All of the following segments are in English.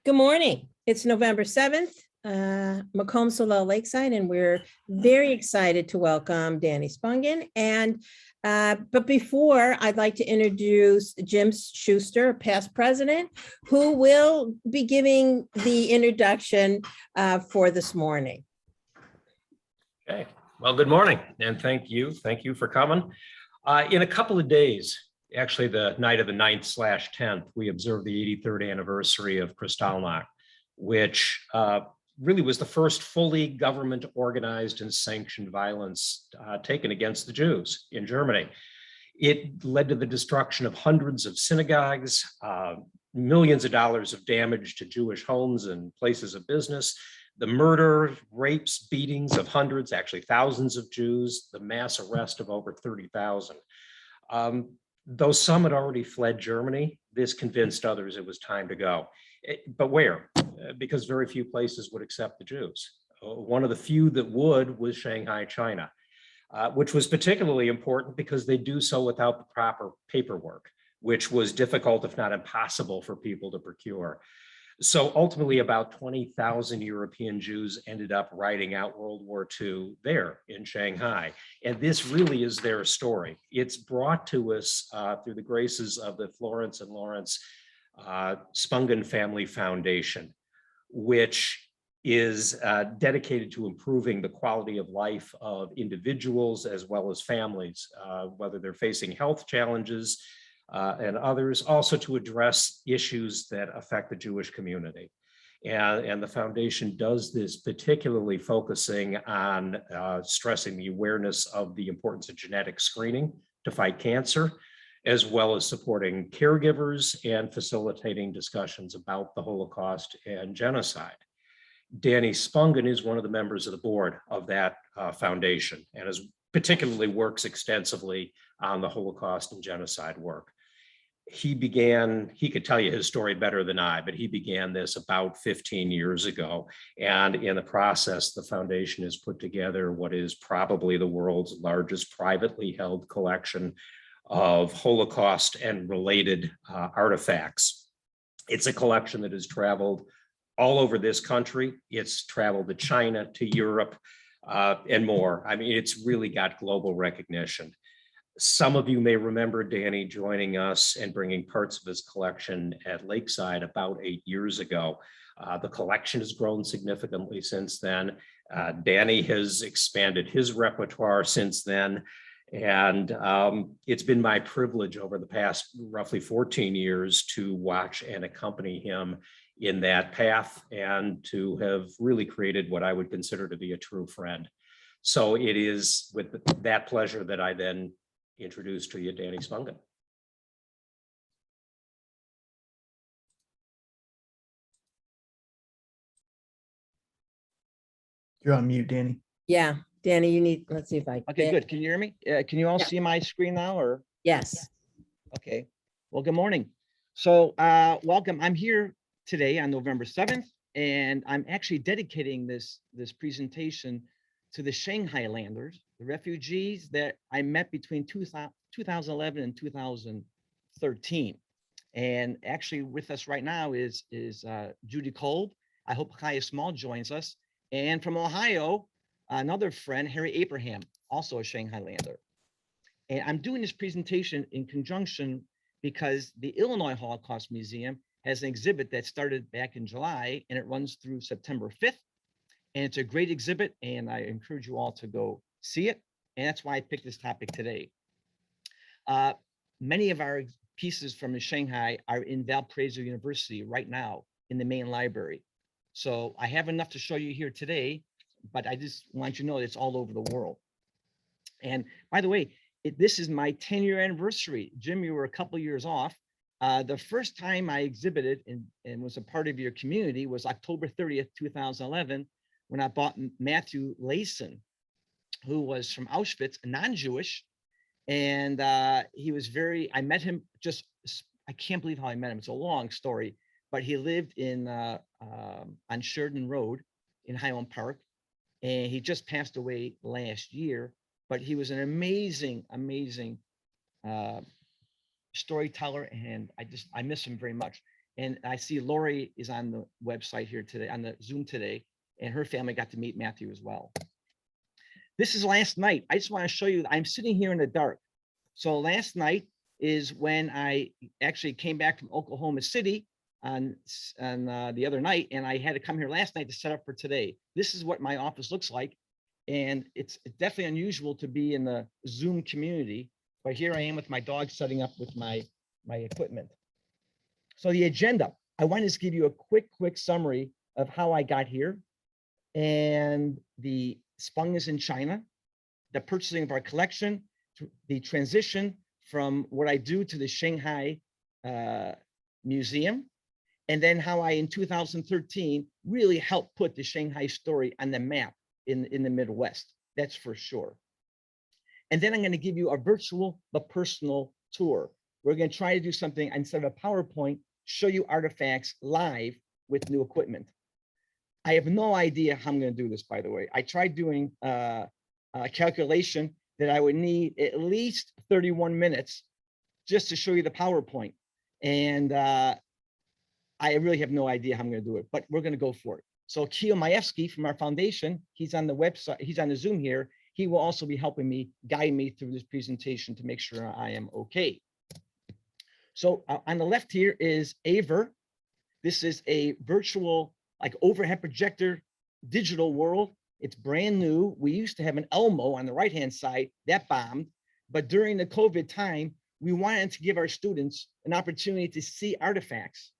Good morning. It's November 7th, Macomb Solel Lakeside, and we're very excited to welcome Danny Spungen. But before, I'd like to introduce Jim Schuster, past president, who will be giving the introduction for this morning. Okay, well, good morning, and thank you for coming. In a couple of days, actually the night of the 9/10th, we observed the 83rd anniversary of Kristallnacht, which really was the first fully government organized and sanctioned violence taken against the Jews in Germany. It led to the destruction of hundreds of synagogues, millions of dollars of damage to Jewish homes and places of business, the murder, rapes, beatings of hundreds, actually thousands of Jews, the mass arrest of over 30,000. Though some had already fled Germany, this convinced others it was time to go. But where? Because very few places would accept the Jews. One of the few that would was Shanghai, China, which was particularly important because they do so without the proper paperwork, which was difficult, if not impossible, for people to procure. So ultimately, about 20,000 European Jews ended up riding out World War II there in Shanghai. And this really is their story. It's brought to us through the graces of the Florence and Lawrence Spungen Family Foundation, which is dedicated to improving the quality of life of individuals as well as families, whether they're facing health challenges, and others, also to address issues that affect the Jewish community. And the foundation does this particularly focusing on stressing the awareness of the importance of genetic screening to fight cancer, as well as supporting caregivers and facilitating discussions about the Holocaust and genocide. Danny Spungen is one of the members of the board of that foundation and particularly works extensively on the Holocaust and genocide work. He could tell you his story better than I, but he began this about 15 years ago. And in the process, the foundation has put together what is probably the world's largest privately held collection of Holocaust and related artifacts. It's a collection that has traveled all over this country. It's traveled to China, to Europe, and more. I mean, it's really got global recognition. Some of you may remember Danny joining us and bringing parts of his collection at Lakeside about 8 years ago. The collection has grown significantly since then. Danny has expanded his repertoire since then. And it's been my privilege over the past roughly 14 years to watch and accompany him in that path and to have really created what I would consider to be a true friend. So it is with that pleasure that I then introduce to you Danny Spungen. You're on mute, Danny. Yeah, Danny, let's see if I Okay, good. Can you hear me? Can you all see my screen now, or? Yes. Okay. Well, good morning. So welcome. I'm here today on November 7th, and I'm actually dedicating this presentation to the Shanghailanders, the refugees that I met between 2011 and 2013. And actually with us right now is Judy Kolb. I hope Kaya Small joins us. And from Ohio, another friend, Harry Abraham, also a Shanghailander. And I'm doing this presentation in conjunction because the Illinois Holocaust Museum has an exhibit that started back in July, and it runs through September 5th. And it's a great exhibit, and I encourage you all to go see it. And that's why I picked this topic today. Many of our pieces from Shanghai are in Valparaiso University right now in the main library. So I have enough to show you here today, but I just want you to know it's all over the world. And by the way, this is my 10-year anniversary. Jim, you were a couple years off. The first time I exhibited and was a part of your community was October 30th, 2011, when I bought Matthew Layson, who was from Auschwitz, non-Jewish. And he was I met him I can't believe how I met him. It's a long story, but he lived on Sheridan Road in Highland Park. And he just passed away last year, but he was an amazing storyteller, and I miss him very much. And I see Lori is on the website here today, on the Zoom today, and her family got to meet Matthew as well. This is last night. I just want to show you, I'm sitting here in the dark. So last night is when I actually came back from Oklahoma City on the other night, and I had to come here last night to set up for today. This is what my office looks like. And it's definitely unusual to be in the Zoom community, but here I am with my dog setting up with my equipment. So the agenda, I want to just give you a quick summary of how I got here and the Spungens in China, the purchasing of our collection, the transition from what I do to the Shanghai Museum, and then how I, in 2013, really helped put the Shanghai story on the map in the Midwest, that's for sure. And then I'm going to give you a virtual but personal tour. We're going to try to do something instead of a PowerPoint, show you artifacts live with new equipment. I have no idea how I'm going to do this, by the way. I tried doing a calculation that I would need at least 31 minutes just to show you the PowerPoint. And I really have no idea how I'm going to do it, but we're going to go for it. So Keo Majewski from our foundation, he's on the website, he's on the Zoom here. He will also be helping me, guide me through this presentation to make sure I am okay. So on the left here is Aver. This is a virtual, like overhead projector, digital world. It's brand new. We used to have an Elmo on the right-hand side that bombed, but during the COVID time, we wanted to give our students an opportunity to see artifacts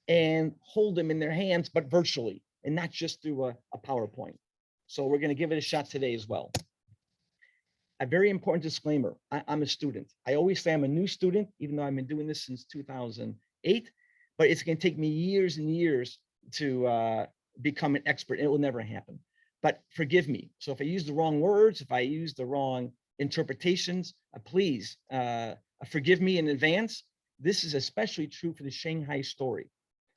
and hold them in their hands, but virtually, and not just through a PowerPoint. So we're going to give it a shot today as well. A very important disclaimer, I'm a student. I always say I'm a new student, even though I've been doing this since 2008, but it's going to take me years and years to become an expert. It will never happen, but forgive me. So if I use the wrong words, if I use the wrong interpretations, please forgive me in advance. This is especially true for the Shanghai story.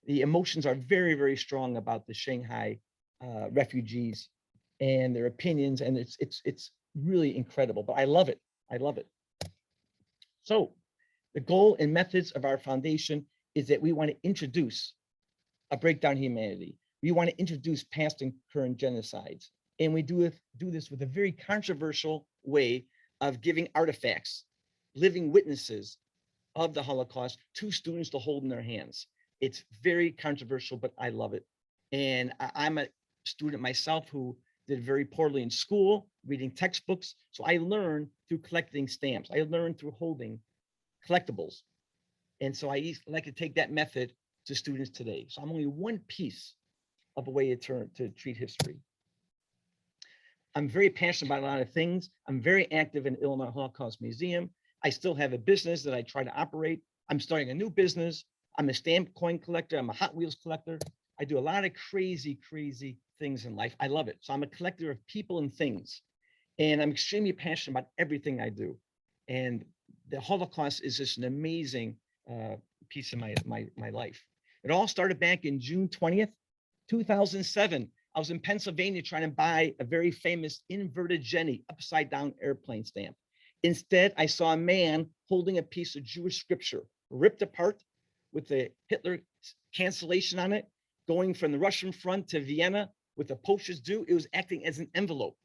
The emotions are very strong about the Shanghai refugees and their opinions, and it's really incredible, but I love it. I love it. So the goal and methods of our foundation is that we want to introduce a breakdown of humanity. We want to introduce past and current genocides. And we do this with a very controversial way of giving artifacts, living witnesses of the Holocaust to students to hold in their hands. It's very controversial, but I love it. And I'm a student myself who did very poorly in school, reading textbooks. So I learned through collecting stamps. I learned through holding collectibles. And so I like to take that method to students today. So I'm only one piece of a way to treat history. I'm very passionate about a lot of things. I'm very active in Illinois Holocaust Museum. I still have a business that I try to operate. I'm starting a new business. I'm a stamp coin collector. I'm a Hot Wheels collector. I do a lot of crazy things in life. I love it. So I'm a collector of people and things. And I'm extremely passionate about everything I do. And the Holocaust is just an amazing piece of my life. It all started back in June 20th, 2007. I was in Pennsylvania trying to buy a very famous inverted Jenny upside down airplane stamp. Instead, I saw a man holding a piece of Jewish scripture ripped apart with the Hitler cancellation on it, going from the Russian front to Vienna with the postage due. It was acting as an envelope.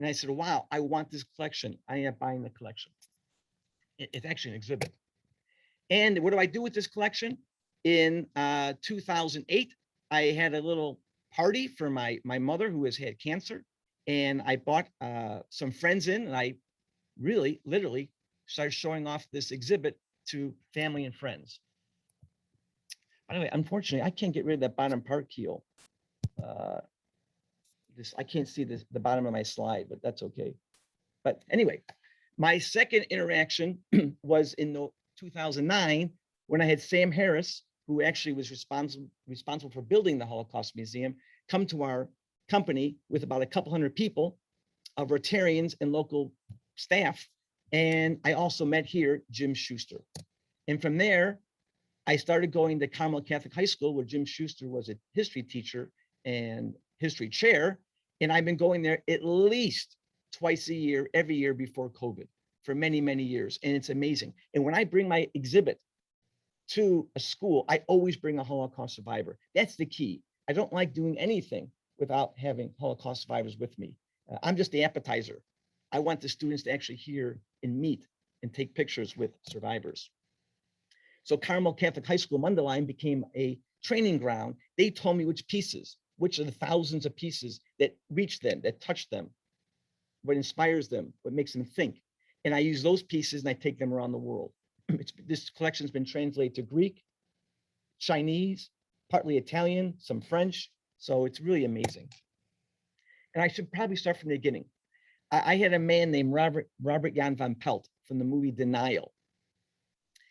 And I said, wow, I want this collection. I am buying the collection. It's actually an exhibit. And what do I do with this collection? In 2008, I had a little party for my mother who has had cancer. And I bought some friends in, and I really, literally started showing off this exhibit to family and friends. By the way, unfortunately, I can't get rid of that bottom part, Keel. I can't see the bottom of my slide, but that's okay. But anyway, my second interaction was in 2009 when I had Sam Harris, who actually was responsible for building the Holocaust Museum, come to our company with about a couple hundred people of Rotarians and local staff. And I also met here Jim Schuster. And from there, I started going to Carmel Catholic High School, where Jim Schuster was a history teacher and history chair. And I've been going there at least twice a year, every year before COVID for many years. And it's amazing. And when I bring my exhibit to a school, I always bring a Holocaust survivor. That's the key. I don't like doing anything without having Holocaust survivors with me. I'm just the appetizer. I want the students to actually hear and meet and take pictures with survivors. So Carmel Catholic High School Mundelein became a training ground. They told me which pieces, which are the thousands of pieces that reach them, that touch them, what inspires them, what makes them think. And I use those pieces and I take them around the world. This collection's been translated to Greek, Chinese, partly Italian, some French. So it's really amazing. And I should probably start from the beginning. I had a man named Robert Jan van Pelt from the movie Denial.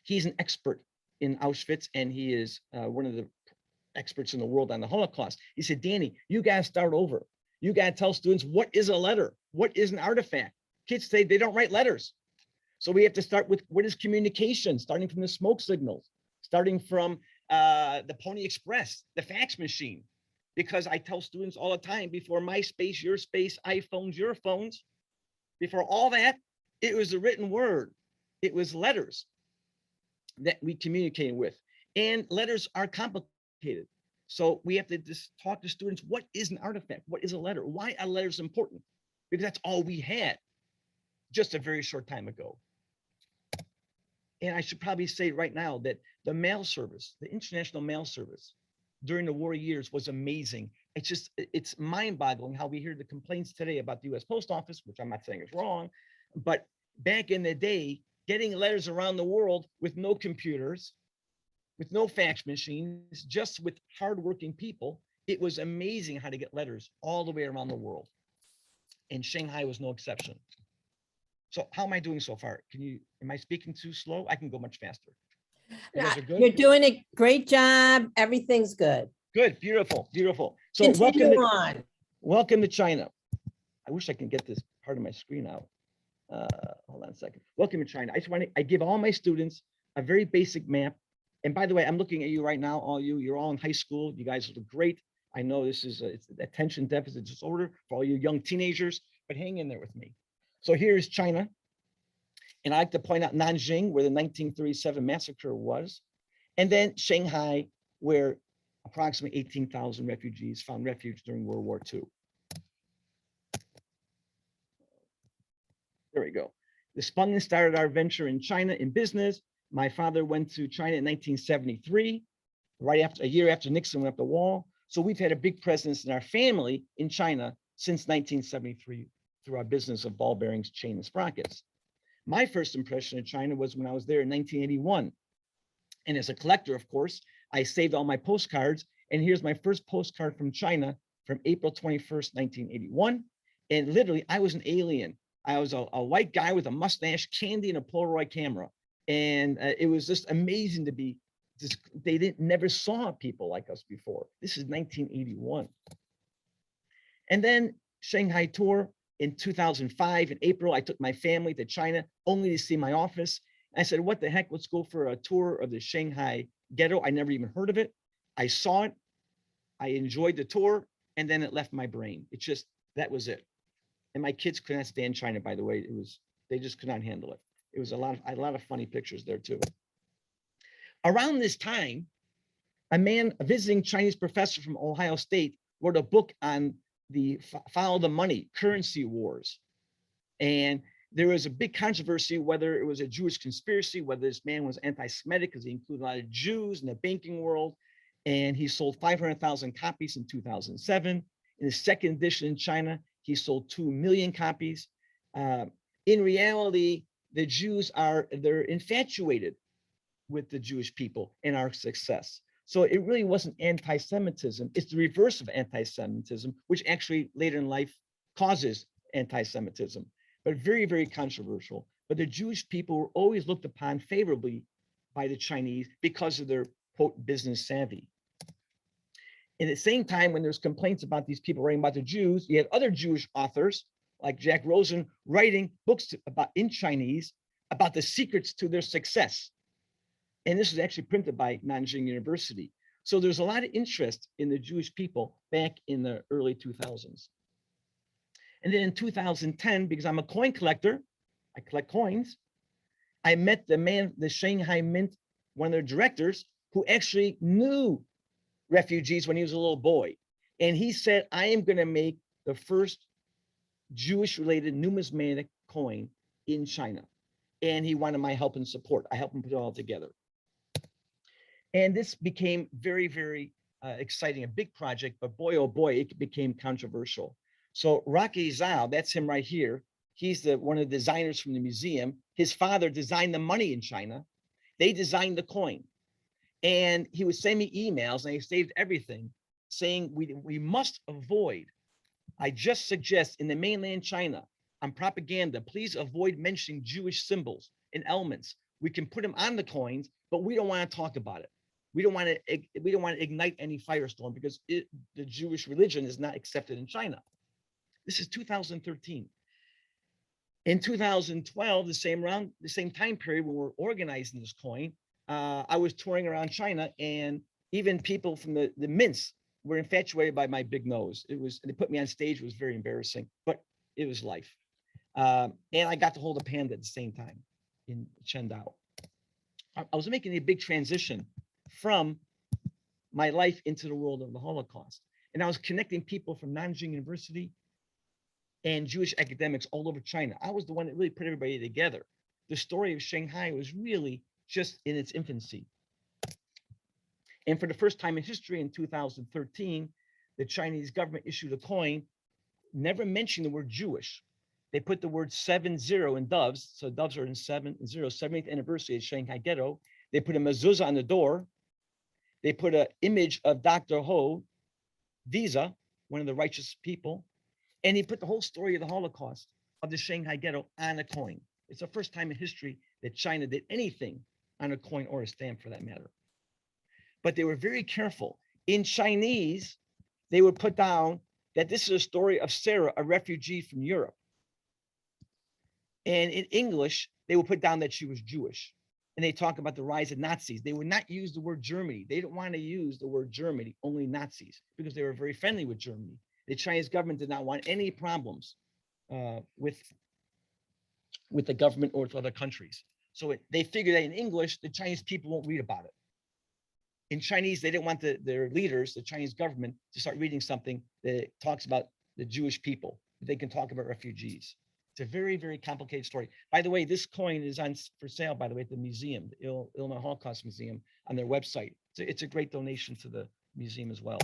He's an expert in Auschwitz, and he is one of the experts in the world on the Holocaust. He said, Danny, you got to start over. You got to tell students, what is a letter? What is an artifact? Kids say they don't write letters. So we have to start with what is communication, starting from the smoke signals, starting from the Pony Express, the fax machine. Because I tell students all the time, before MySpace, your space, iPhones, your phones, before all that, it was a written word. It was letters that we communicated with. And letters are complicated. So we have to just talk to students, what is an artifact? What is a letter? Why are letters important? Because that's all we had just a very short time ago. And I should probably say right now that the mail service, the international mail service during the war years was amazing. It's mind-boggling how we hear the complaints today about the US Post Office, which I'm not saying is wrong, but back in the day, getting letters around the world with no computers, with no fax machines, just with hardworking people, it was amazing how to get letters all the way around the world. And Shanghai was no exception. So how am I doing so far? Am I speaking too slow? I can go much faster. You guys are good? You're doing a great job. Everything's good. Good, beautiful, beautiful. So Continue on. welcome to China. I wish I can get this part of my screen out. Hold on a second. Welcome to China. I give all my students a very basic map. And by the way, I'm looking at you right now, all you're all in high school. You guys look great. I know this is it's attention deficit disorder for all you young teenagers, but hang in there with me. So here's China. And I like to point out Nanjing, where the 1937 massacre was. And then Shanghai, where approximately 18,000 refugees found refuge during World War II. There we go. The Spungen started our venture in China in business. My father went to China in 1973, a year after Nixon went up the wall. So we've had a big presence in our family in China since 1973 through our business of ball bearings, chain, and sprockets. My first impression of China was when I was there in 1981. And as a collector, of course, I saved all my postcards. And here's my first postcard from China from April 21st, 1981. And literally, I was an alien. I was a white guy with a mustache, candy, and a Polaroid camera. And it was just amazing to be, never saw people like us before. This is 1981. And then Shanghai Tour in 2005, in April, I took my family to China only to see my office. I said, what the heck, let's go for a tour of the Shanghai ghetto. I never even heard of it. I saw it, I enjoyed the tour, and then it left my brain. That was it. And my kids could not stand China, by the way. They just could not handle it. It was a lot of funny pictures there too. Around this time, a visiting Chinese professor from Ohio State wrote a book on the follow the money, currency wars. And there was a big controversy whether it was a Jewish conspiracy, whether this man was anti-Semitic because he included a lot of Jews in the banking world. And he sold 500,000 copies in 2007. In the second edition in China, he sold 2 million copies. In reality, the Jews they're infatuated with the Jewish people and our success. So it really wasn't anti-Semitism. It's the reverse of anti-Semitism, which actually later in life causes anti-Semitism, but very, very controversial. But the Jewish people were always looked upon favorably by the Chinese because of their, quote, business savvy. At the same time, when there's complaints about these people writing about the Jews, you had other Jewish authors like Jack Rosen writing books in Chinese about the secrets to their success. And this was actually printed by Nanjing University. So there's a lot of interest in the Jewish people back in the early 2000s. And then in 2010, because I'm a coin collector, I collect coins, I met the Shanghai Mint one of their directors, who actually knew refugees when he was a little boy. And he said, I am going to make the first Jewish-related numismatic coin in China. And he wanted my help and support. I helped him put it all together. And this became very, very exciting, a big project, but boy, oh boy, it became controversial. So Rocky Zhao, that's him right here. He's one of the designers from the museum. His father designed the money in China. They designed the coin. And he would send me emails, and I saved everything, saying we must avoid, I just suggest in the mainland China, on propaganda, please avoid mentioning Jewish symbols and elements. We can put them on the coins, but we don't want to talk about it. We don't want to ignite any firestorm because the Jewish religion is not accepted in China. This is 2013. In 2012, the same time period when we're organizing this coin, I was touring around China, and even people from the mints were infatuated by my big nose. They put me on stage. It was very embarrassing, but it was life. And I got to hold a panda at the same time in Qingdao. I was making a big transition from my life into the world of the Holocaust. And I was connecting people from Nanjing University and Jewish academics all over China. I was the one that really put everybody together. The story of Shanghai was really just in its infancy. And for the first time in history in 2013, the Chinese government issued a coin, never mentioning the word Jewish. They put the word 70 in doves. So doves are in 70, 70th anniversary of Shanghai Ghetto. They put a mezuzah on the door. They put an image of Dr. Ho, Visa, one of the righteous people. And he put the whole story of the Holocaust of the Shanghai Ghetto on a coin. It's the first time in history that China did anything on a coin or a stamp for that matter. But they were very careful. In Chinese, they would put down that this is a story of Sarah, a refugee from Europe. And in English, they would put down that she was Jewish. And they talk about the rise of Nazis. They would not use the word Germany. They didn't want to use the word Germany, only Nazis, because they were very friendly with Germany. The Chinese government did not want any problems with the government or with other countries. So they figured that in English, the Chinese people won't read about it. In Chinese, they didn't want their leaders, the Chinese government, to start reading something that talks about the Jewish people. They can talk about refugees. It's a very, very complicated story. By the way, this coin is for sale, by the way, at the museum, the Illinois Holocaust Museum, on their website. It's a great donation to the museum as well.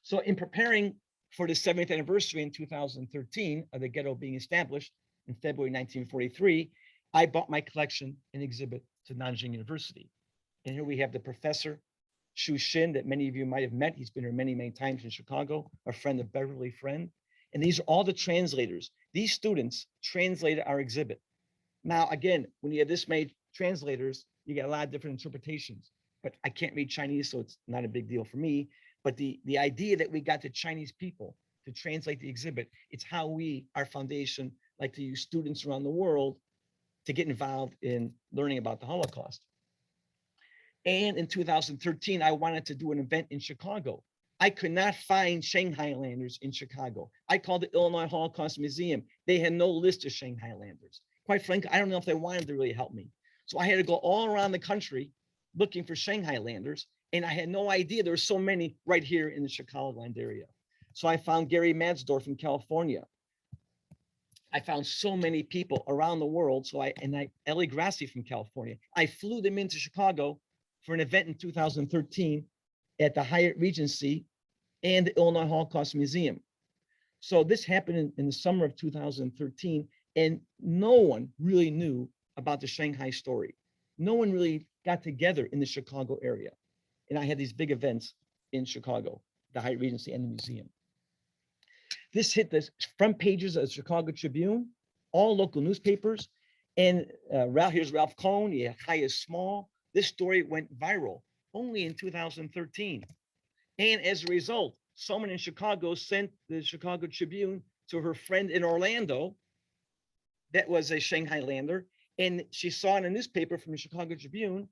So in preparing for the 70th anniversary in 2013 of the ghetto being established in February 1943, I bought my collection and exhibit to Nanjing University. And here we have the professor, Shu Xin, that many of you might have met. He's been here many, many times in Chicago, a friend of Beverly Friend. And these are all the translators. These students translated our exhibit. Now, again, when you have this many translators, you get a lot of different interpretations, but I can't read Chinese, so it's not a big deal for me. But the idea that we got the Chinese people to translate the exhibit, it's how we, our foundation, like to use students around the world to get involved in learning about the Holocaust. And in 2013, I wanted to do an event in Chicago. I could not find Shanghailanders in Chicago. I called the Illinois Holocaust Museum. They had no list of Shanghailanders. Quite frankly, I don't know if they wanted to really help me. So I had to go all around the country looking for Shanghailanders. And I had no idea there were so many right here in the Chicagoland area. So I found Gary Madsdorf in California. I found so many people around the world. So Ellie Grassi from California. I flew them into Chicago for an event in 2013 at the Hyatt Regency and the Illinois Holocaust Museum. So this happened in the summer of 2013, and no one really knew about the Shanghai story. No one really got together in the Chicago area. And I had these big events in Chicago, the Hyatt Regency and the museum. This hit the front pages of the Chicago Tribune, all local newspapers. And here's Ralph Cohn, yeah, High is Small. This story went viral only in 2013. And as a result, someone in Chicago sent the Chicago Tribune to her friend in Orlando that was a Shanghailander. And she saw in a newspaper from the Chicago Tribune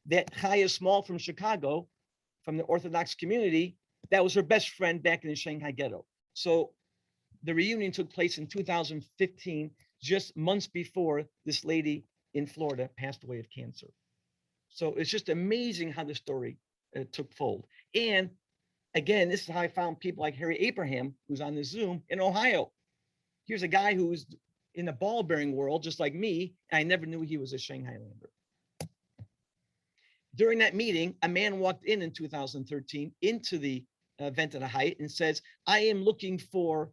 that High is Small from Chicago, from the Orthodox community, that was her best friend back in the Shanghai Ghetto. So the reunion took place in 2015, just months before this lady in Florida passed away of cancer. So it's just amazing how the story took fold. And again, this is how I found people like Harry Abraham, who's on the Zoom in Ohio. Here's a guy who's in the ball bearing world, just like me. And I never knew he was a Shanghailander. During that meeting, a man walked in 2013 into the event at a height and says, I am looking for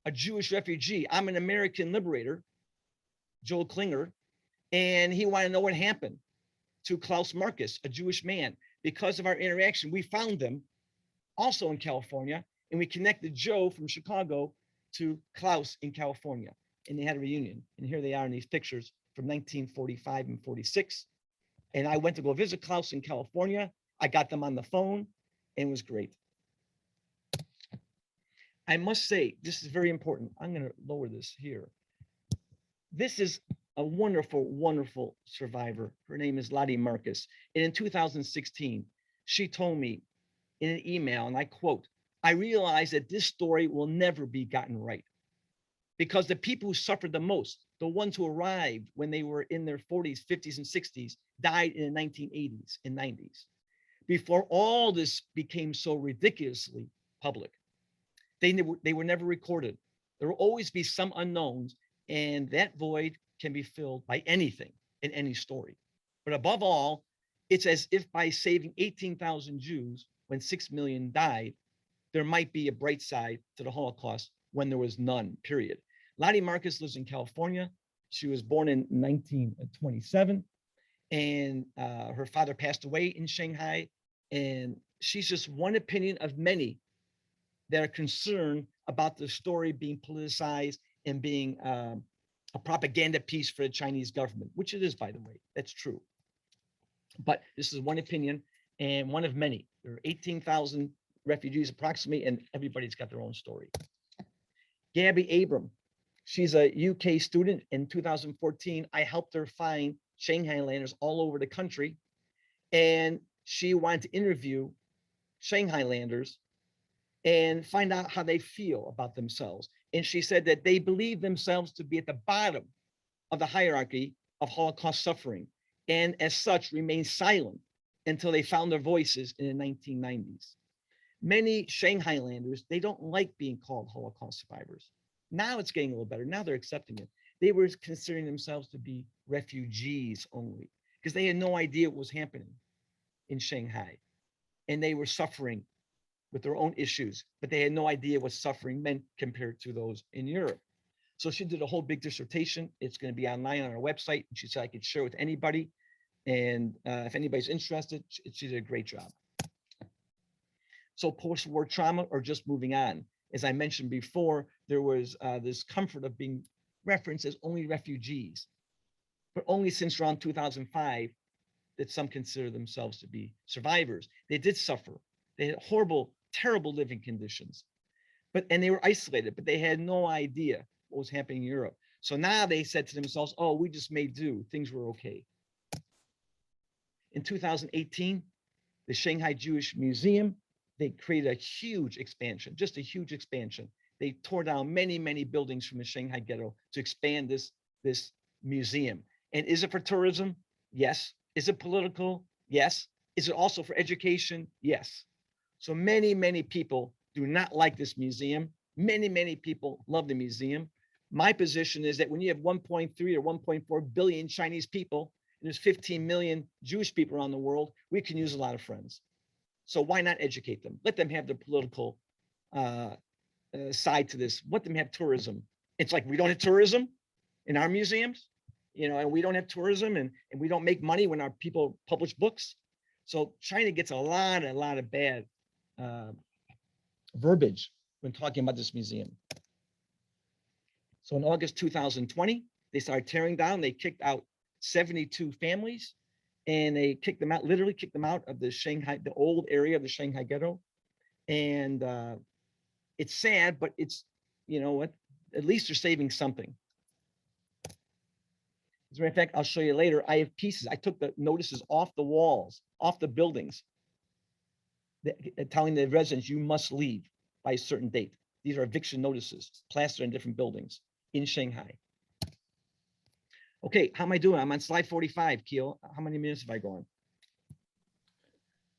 a Jewish refugee. I'm an American liberator, Joel Klinger, and he wanted to know what happened to Klaus Marcus, a Jewish man. Because of our interaction, we found them also in California, and we connected Joe from Chicago to Klaus in California, and they had a reunion. And here they are in these pictures from 1945 and 46. And I went to go visit Klaus in California. I got them on the phone, and it was great. I must say, this is very important. I'm going to lower this here. This is a wonderful, wonderful survivor. Her name is Lottie Marcus. And in 2016, she told me in an email, and I quote, I realize that this story will never be gotten right because the people who suffered the most, the ones who arrived when they were in their 40s, 50s, and 60s, died in the 1980s and 90s. Before all this became so ridiculously public, they were never recorded. There will always be some unknowns, and that void can be filled by anything in any story. But above all, it's as if by saving 18,000 Jews when 6 million died, there might be a bright side to the Holocaust when there was none, period. Lottie Marcus lives in California. She was born in 1927, and her father passed away in Shanghai. And she's just one opinion of many that are concerned about the story being politicized and being a propaganda piece for the Chinese government, which it is, by the way, that's true. But this is one opinion and one of many. There are 18,000 refugees approximately, and everybody's got their own story. Gabby Abram, she's a UK student. In 2014, I helped her find Shanghailanders all over the country, and she wanted to interview Shanghailanders and find out how they feel about themselves. And she said that they believe themselves to be at the bottom of the hierarchy of Holocaust suffering, and as such remain silent until they found their voices in the 1990s. Many Shanghailanders, they don't like being called Holocaust survivors. Now it's getting a little better. Now they're accepting it. They were considering themselves to be refugees only because they had no idea what was happening in Shanghai, and they were suffering with their own issues, but they had no idea what suffering meant compared to those in Europe. So she did a whole big dissertation. It's going to be online on our website. She said I could share with anybody. And if anybody's interested, she did a great job. So post-war trauma or just moving on. As I mentioned before, there was this comfort of being referenced as only refugees, but only since around 2005 that some consider themselves to be survivors. They did suffer. They had horrible, terrible living conditions, and they were isolated, but they had no idea what was happening in Europe. So now they said to themselves, oh, we just made do, things were okay. In 2018, the Shanghai Jewish Museum, they created a huge expansion, just a huge expansion. They tore down many, many buildings from the Shanghai ghetto to expand this museum. And is it for tourism? Yes. Is it political? Yes. Is it also for education? Yes. So many, many people do not like this museum. Many, many people love the museum. My position is that when you have 1.3 or 1.4 billion Chinese people, and there's 15 million Jewish people around the world, we can use a lot of friends. So why not educate them? Let them have their political side to this. Let them have tourism. It's like we don't have tourism in our museums, and we don't have tourism and we don't make money when our people publish books. So China gets a lot of bad verbiage when talking about this museum. So in August 2020, they started tearing down. They kicked out 72 families, and they kicked them out, literally kicked them out of the Shanghai, the old area of the Shanghai ghetto. And it's sad, but it's, what, at least they're saving something. As a matter of fact, I'll show you later. I have pieces. I took the notices off the walls, off the buildings, telling the residents you must leave by a certain date. These are eviction notices plastered in different buildings in Shanghai. Okay, how am I doing? I'm on slide 45, Keel. How many minutes have I gone?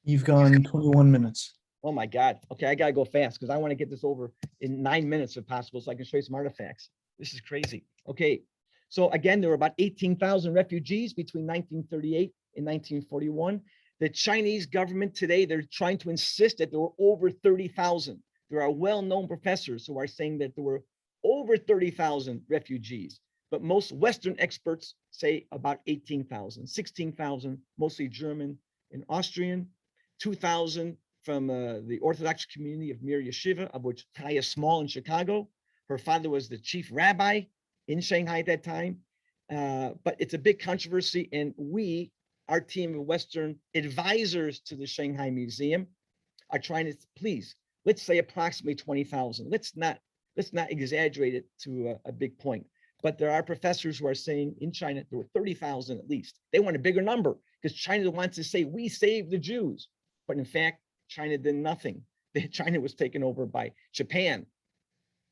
You've gone 21 minutes. Oh my God. Okay, I gotta go fast because I want to get this over in 9 minutes if possible, so I can show you some artifacts. This is crazy. Okay, so again, there were about 18,000 refugees between 1938 and 1941. The Chinese government today, they're trying to insist that there were over 30,000. There are well-known professors who are saying that there were over 30,000 refugees, but most Western experts say about 18,000, 16,000, mostly German and Austrian, 2,000 from the Orthodox community of Mir Yeshiva, of which Kaya Small in Chicago. Her father was the chief rabbi in Shanghai at that time. But it's a big controversy, and we, our team of Western advisors to the Shanghai Museum, are trying to, please, let's say approximately 20,000. Let's not exaggerate it to a big point. But there are professors who are saying in China there were 30,000 at least. They want a bigger number because China wants to say we saved the Jews, but in fact, China did nothing. China was taken over by Japan.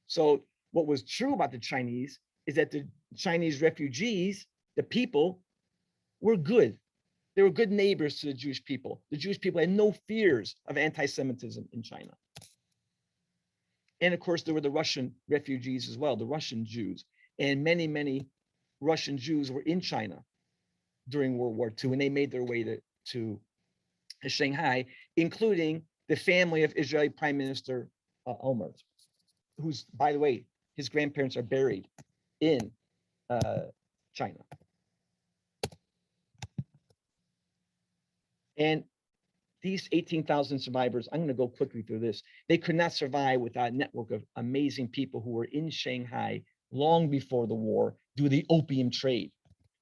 So what was true about the Chinese is that the Chinese refugees, the people, were good. They were good neighbors to the Jewish people. The Jewish people had no fears of anti-Semitism in China. And of course, there were the Russian refugees as well, the Russian Jews. And many, many Russian Jews were in China during World War II, and they made their way to Shanghai, including the family of Israeli Prime Minister Omer, who's, by the way, his grandparents are buried in China. And these 18,000 survivors, I'm going to go quickly through this. They could not survive without a network of amazing people who were in Shanghai long before the war due to the opium trade.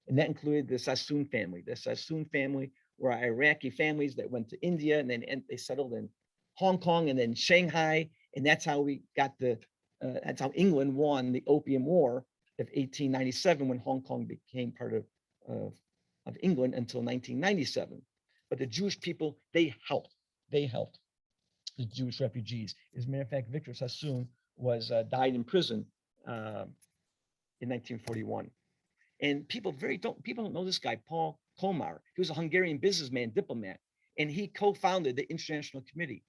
And that included the Sassoon family. The Sassoon family were Iraqi families that went to India, and then they settled in Hong Kong and then Shanghai. And that's how we got that's how England won the Opium War of 1897 when Hong Kong became part of England until 1997. But the Jewish people, they helped the Jewish refugees. As a matter of fact, Victor Sassoon died in prison in 1941. And people don't know this guy, Paul Komar. He was a Hungarian businessman, diplomat, and he co-founded the International Committee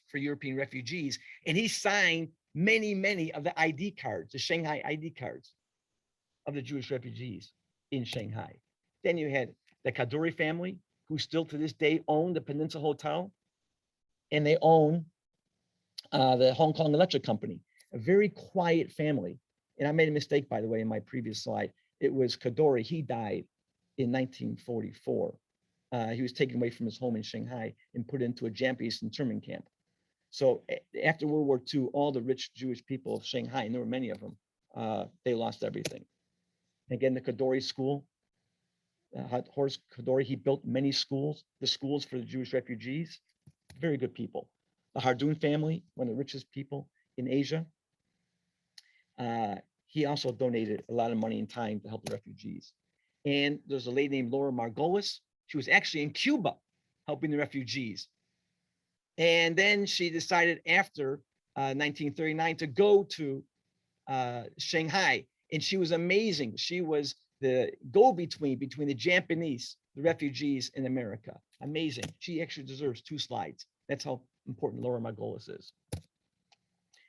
for European Refugees. And he signed many of the ID cards, the Shanghai ID cards of the Jewish refugees in Shanghai. Then you had the Kadoorie family, who still to this day own the Peninsula Hotel, and they own the Hong Kong Electric Company, a very quiet family. And I made a mistake, by the way, in my previous slide. It was Kadoorie. He died in 1944. He was taken away from his home in Shanghai and put into a Japanese internment camp. So after World War II, all the rich Jewish people of Shanghai, and there were many of them, they lost everything. Again, the Kadoorie School, Horace Kadoorie, he built many schools, the schools for the Jewish refugees, very good people. The Hardoon family, one of the richest people in Asia. He also donated a lot of money and time to help the refugees. And there's a lady named Laura Margolis. She was actually in Cuba helping the refugees. And then she decided after 1939 to go to Shanghai. And she was amazing. She was the go-between between the Japanese, the refugees in America. Amazing. She actually deserves 2 slides. That's how important Laura Margolis is.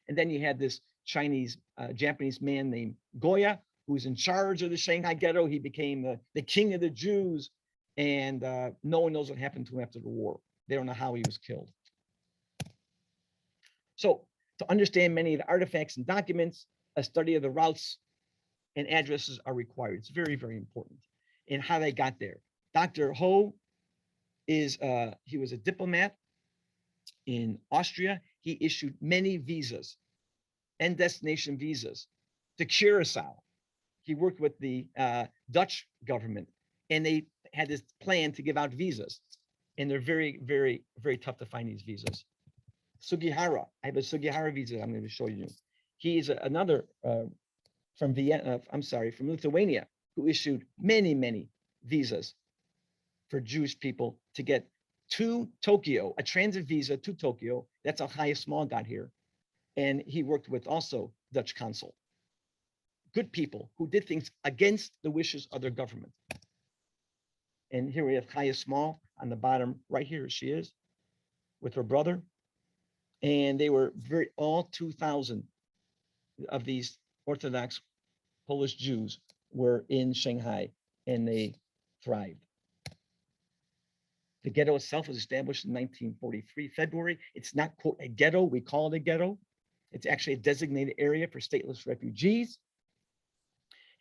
And then you had this Japanese man named Goya, who was in charge of the Shanghai ghetto. He became the king of the Jews. And no one knows what happened to him after the war. They don't know how he was killed. So to understand many of the artifacts and documents, a study of the routes and addresses are required. It's very, very important. And how they got there. Dr. Ho he was a diplomat in Austria. He issued many visas and destination visas to Curacao. He worked with the Dutch government, and they had this plan to give out visas. And they're very, very, very tough to find these visas. Sugihara, I have a Sugihara visa I'm going to show you. He's another from Lithuania, who issued many visas for Jewish people to get to Tokyo, a transit visa to Tokyo. That's how Chaya Small got here. And he worked with also Dutch consul. Good people who did things against the wishes of their government. And here we have Chaya Small. on the bottom right here, she is with her brother. And they were all 2,000 of these Orthodox Polish Jews were in Shanghai, and they thrived. The ghetto itself was established in 1943, February. It's not, quote, a ghetto. We call it a ghetto. It's actually a designated area for stateless refugees.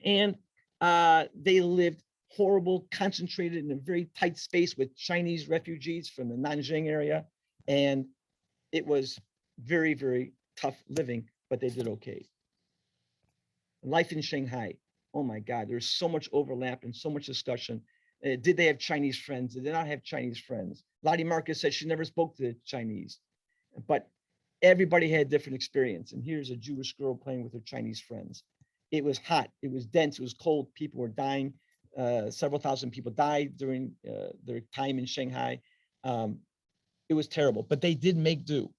And they lived horrible, concentrated in a very tight space with Chinese refugees from the Nanjing area. And it was very, very tough living, but they did okay. Life in Shanghai. Oh my God, there's so much overlap and so much discussion. Did they have Chinese friends? Did they not have Chinese friends? Lottie Marcus said she never spoke to the Chinese, but everybody had a different experience. And here's a Jewish girl playing with her Chinese friends. It was hot, it was dense, it was cold. People were dying. Several thousand people died during their time in Shanghai. It was terrible, but they did make do.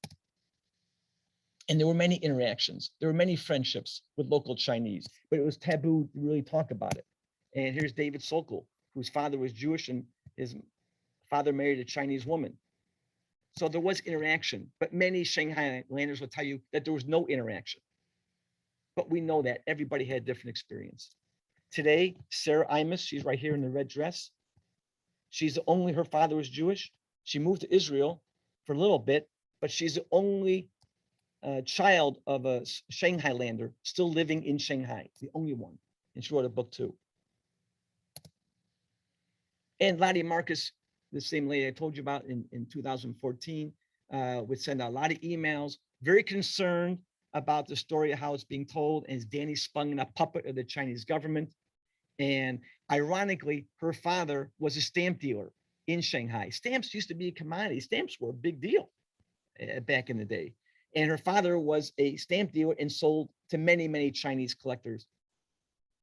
And there were many interactions. There were many friendships with local Chinese, but it was taboo to really talk about it. And here's David Sokol, whose father was Jewish and his father married a Chinese woman. So there was interaction, but many Shanghailanders will tell you that there was no interaction. But we know that everybody had a different experience. Today, Sarah Imus, she's right here in the red dress. She's the only, her father was Jewish. She moved to Israel for a little bit, but she's the only child of a Shanghailander still living in Shanghai, the only one. And she wrote a book too. And Lottie Marcus, the same lady I told you about in 2014, would send out a lot of emails, very concerned about the story of how it's being told. And is Danny Spungen a puppet of the Chinese government? And ironically, her father was a stamp dealer in Shanghai. Stamps used to be a commodity. Stamps were a big deal back in the day. And her father was a stamp dealer and sold to many, many Chinese collectors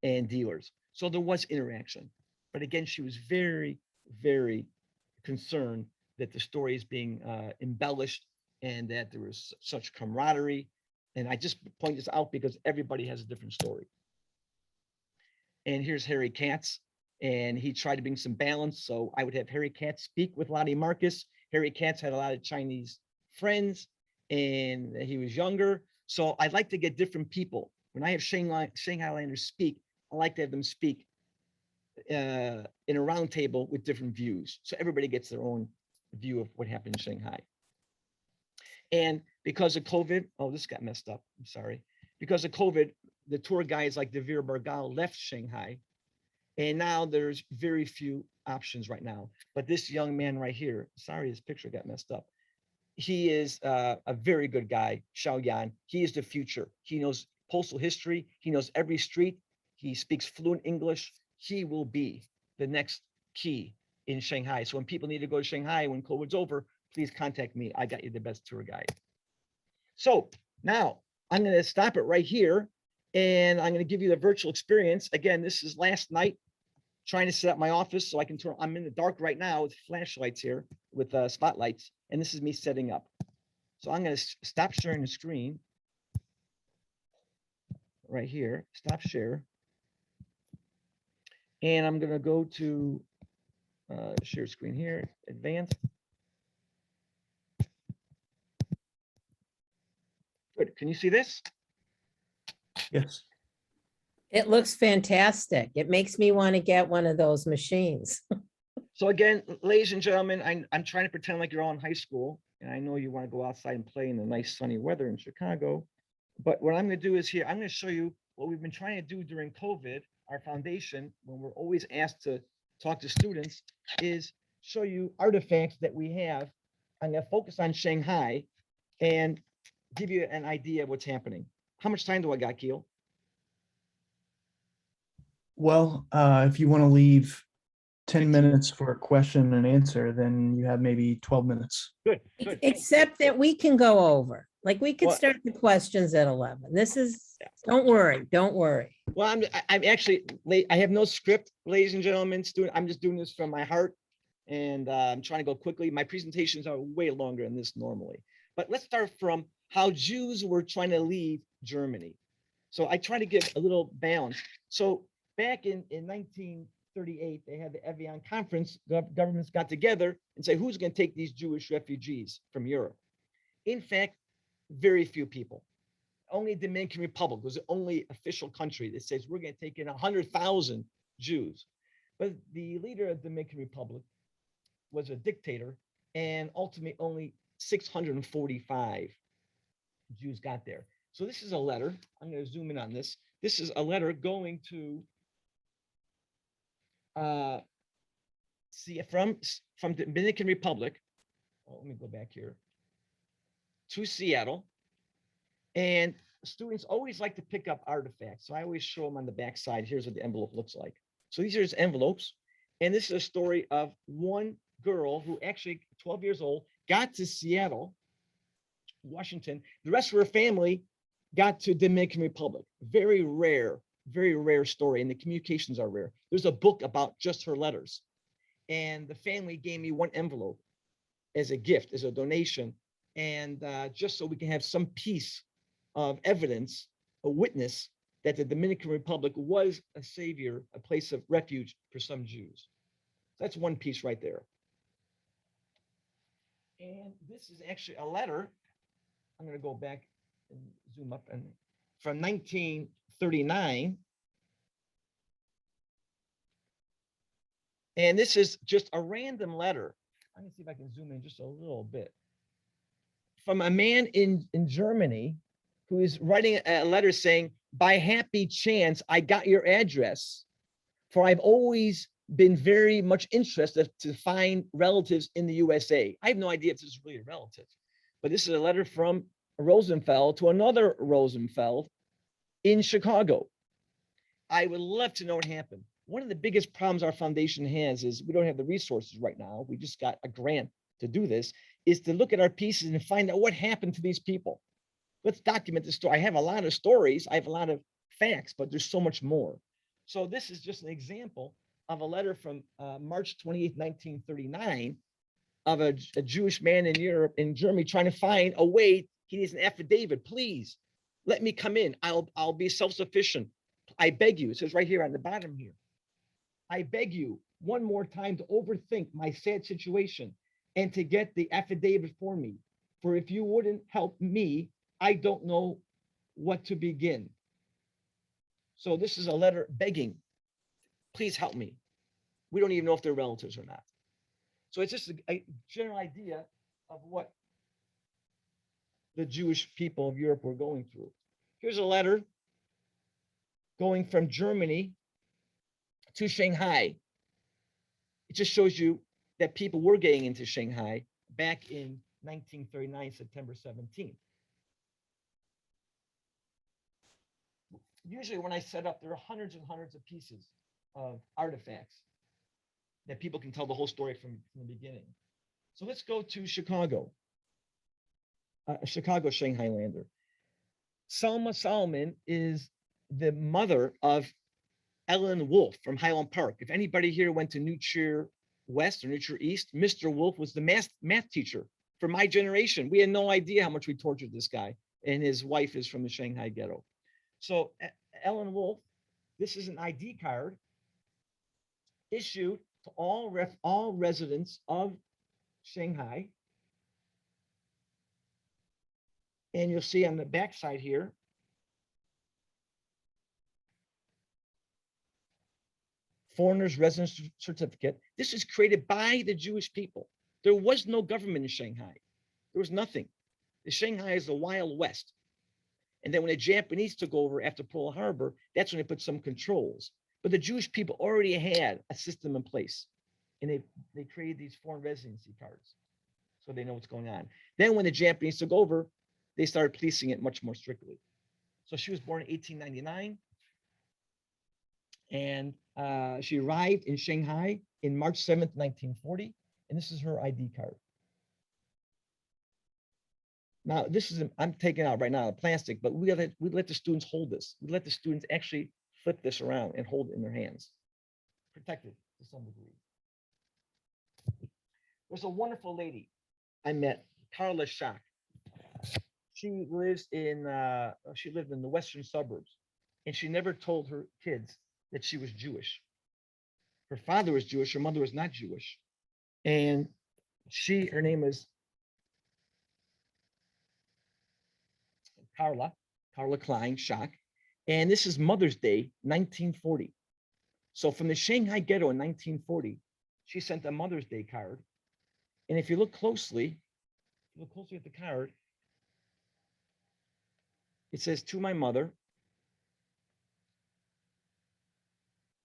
and dealers. So there was interaction. But again, she was very, very concerned that the story is being embellished and that there was such camaraderie. And I just point this out because everybody has a different story. And here's Harry Katz, and he tried to bring some balance. So I would have Harry Katz speak with Lottie Marcus. Harry Katz had a lot of Chinese friends, and he was younger. So I'd like to get different people. When I have Shanghailanders speak, I like to have them speak in a round table with different views. So everybody gets their own view of what happened in Shanghai. And because of COVID, oh, this got messed up. I'm sorry. Because of COVID, the tour guides like Devere Bargal left Shanghai. And now there's very few options right now. But this young man right here, sorry, his picture got messed up. He is a very good guy, Xiao Yan. He is the future. He knows postal history. He knows every street. He speaks fluent English. He will be the next key in Shanghai. So when people need to go to Shanghai, when COVID's over, please contact me. I got you the best tour guide. So now I'm going to stop it right here. And I'm going to give you the virtual experience. Again, this is last night, trying to set up my office so I can turn, I'm in the dark right now with flashlights here with spotlights. And this is me setting up. So I'm going to stop sharing the screen right here, stop share. And I'm going to go to share screen here, advanced. Good. Can you see this? Yes. It looks fantastic. It makes me want to get one of those machines. So again, ladies and gentlemen, I'm trying to pretend like you're all in high school, and I know you want to go outside and play in the nice sunny weather in Chicago. But what I'm going to do is here, I'm going to show you what we've been trying to do during COVID. Our foundation, when we're always asked to talk to students, is show you artifacts that we have. I'm going to focus on Shanghai and give you an idea of what's happening. How much time do I got, Keel? Well, if you want to leave 10 minutes for a question and answer, then you have maybe 12 minutes. Good, good. Except that we can go over. Like we could Well- start the questions at 11. This is, don't worry, don't worry. Well, I'm actually, I have no script, ladies and gentlemen, student. I'm just doing this from my heart, and I'm trying to go quickly. My presentations are way longer than this normally. But let's start from how Jews were trying to leave Germany. So I try to give a little balance. So back in 1939, 1938, they had the Evian conference. Governments got together and say, who's going to take these Jewish refugees from Europe? In fact, very few people. Only Dominican Republic was the only official country that says we're going to take in 100,000 Jews. But the leader of the Dominican Republic was a dictator, and ultimately only 645 Jews got there. So this is a letter. I'm going to zoom in on this. This is a letter going to see from Dominican Republic. Oh, let me go back here to Seattle. And students always like to pick up artifacts. So I always show them on the back side. Here's what the envelope looks like. So these are his envelopes. And this is a story of one girl who actually 12 years old got to Seattle, Washington. The rest of her family got to Dominican Republic. Very rare story. And the communications are rare. There's a book about just her letters. And the family gave me one envelope as a gift, as a donation. And just so we can have some piece of evidence, a witness that the Dominican Republic was a savior, a place of refuge for some Jews. That's one piece right there. And this is actually a letter. I'm going to go back and zoom up, and from 1939. And this is just a random letter. I'm going to see if I can zoom in just a little bit. From a man in Germany who is writing a letter saying, by happy chance, I got your address, for I've always been very much interested to find relatives in the USA. I have no idea if this is really a relative, but this is a letter from Rosenfeld to another Rosenfeld in Chicago. I would love to know what happened. One of the biggest problems our foundation has is we don't have the resources right now. We just got a grant to do this, is to look at our pieces and find out what happened to these people. Let's document the story. I have a lot of stories. I have a lot of facts, but there's so much more. So this is just an example of a letter from March 28, 1939, of a Jewish man in Europe, in Germany, trying to find a way. He needs an affidavit. Please let me come in. I'll be self-sufficient. I beg you. It says right here on the bottom here. I beg you one more time to overthink my sad situation and to get the affidavit for me. For if you wouldn't help me, I don't know what to begin. So this is a letter begging, please help me. We don't even know if they're relatives or not. So it's just a general idea of what the Jewish people of Europe were going through. Here's a letter going from Germany to Shanghai. It just shows you that people were getting into Shanghai back in 1939, September 17th. Usually when I set up, there are hundreds and hundreds of pieces of artifacts that people can tell the whole story from the beginning. So let's go to Chicago, Chicago Shanghailander. Selma Solomon is the mother of Ellen Wolf from Highland Park. If anybody here went to New Trier West or New Trier East, Mr. Wolf was the math teacher for my generation. We had no idea how much we tortured this guy, and his wife is from the Shanghai ghetto. So Ellen Wolf, this is an ID card issued to all residents of Shanghai. And you'll see on the back side here, foreigners residence certificate. This is created by the Jewish people. There was no government in Shanghai. There was nothing. The Shanghai is the Wild West. And then when the Japanese took over after Pearl Harbor, that's when they put some controls. But the Jewish people already had a system in place. And they created these foreign residency cards. So they know what's going on. Then when the Japanese took over, they started policing it much more strictly. So she was born in 1899. And she arrived in Shanghai in March 7th, 1940. And this is her ID card. Now, this is, I'm taking out right now the plastic, but we let the students hold this. We let the students actually flip this around and hold it in their hands. Protected to some degree. There's a wonderful lady I met, Carla Schock. She lived in the western suburbs, and she never told her kids that she was Jewish. Her father was Jewish, her mother was not Jewish. And her name is Carla Klein Schock. And this is Mother's Day, 1940. So from the Shanghai ghetto in 1940, she sent a Mother's Day card. And if you look closely at the card, it says, "To my mother."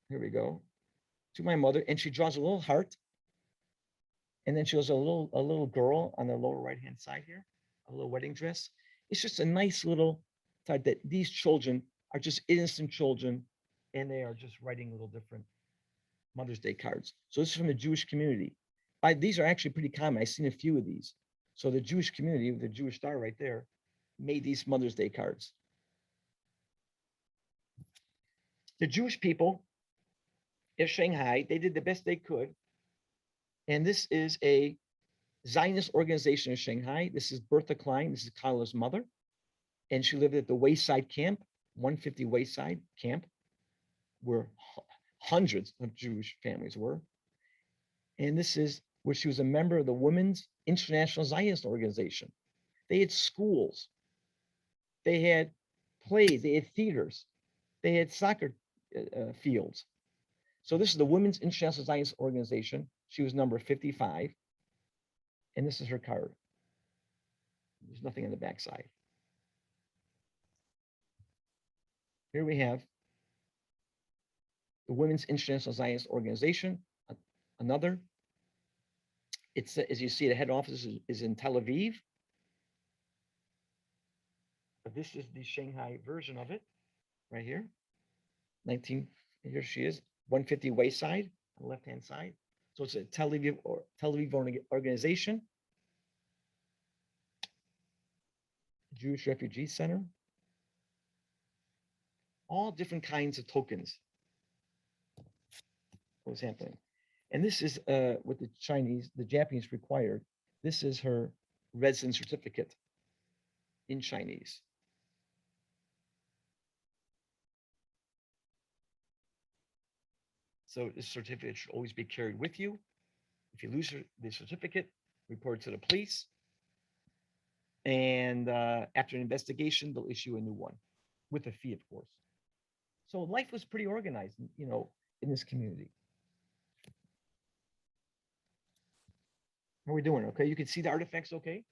Here we go. "To my mother," and she draws a little heart. And then she has a little girl on the lower right-hand side here, a little wedding dress. It's just a nice little thought that these children are just innocent children, and they are just writing little different Mother's Day cards. So this is from the Jewish community. These are actually pretty common. I've seen a few of these. So the Jewish community with the Jewish star right there made these Mother's Day cards. The Jewish people of Shanghai, they did the best they could. And this is a Zionist organization in Shanghai. This is Bertha Klein. This is Carla's mother. And she lived at the Wayside Camp, 150 Wayside Camp, where hundreds of Jewish families were. And this is where she was a member of the Women's International Zionist Organization. They had schools. They had plays. They had theaters. They had soccer fields. So this is the Women's International Zionist Organization. She was number 55. And this is her card. There's nothing on the backside. Here we have the Women's International Zionist Organization. Another. It's, as you see, the head office is in Tel Aviv. But this is the Shanghai version of it, right here. Here she is, 150 Wayside on the left-hand side. So it's a Tel Aviv organization. Jewish Refugee Center. All different kinds of tokens. What was happening? And this is what the Japanese required. This is her residence certificate in Chinese. So this certificate should always be carried with you. If you lose the certificate, report it to the police. And after an investigation, they'll issue a new one with a fee, of course. So life was pretty organized, in this community. How are we doing? Okay, you can see the artifacts okay?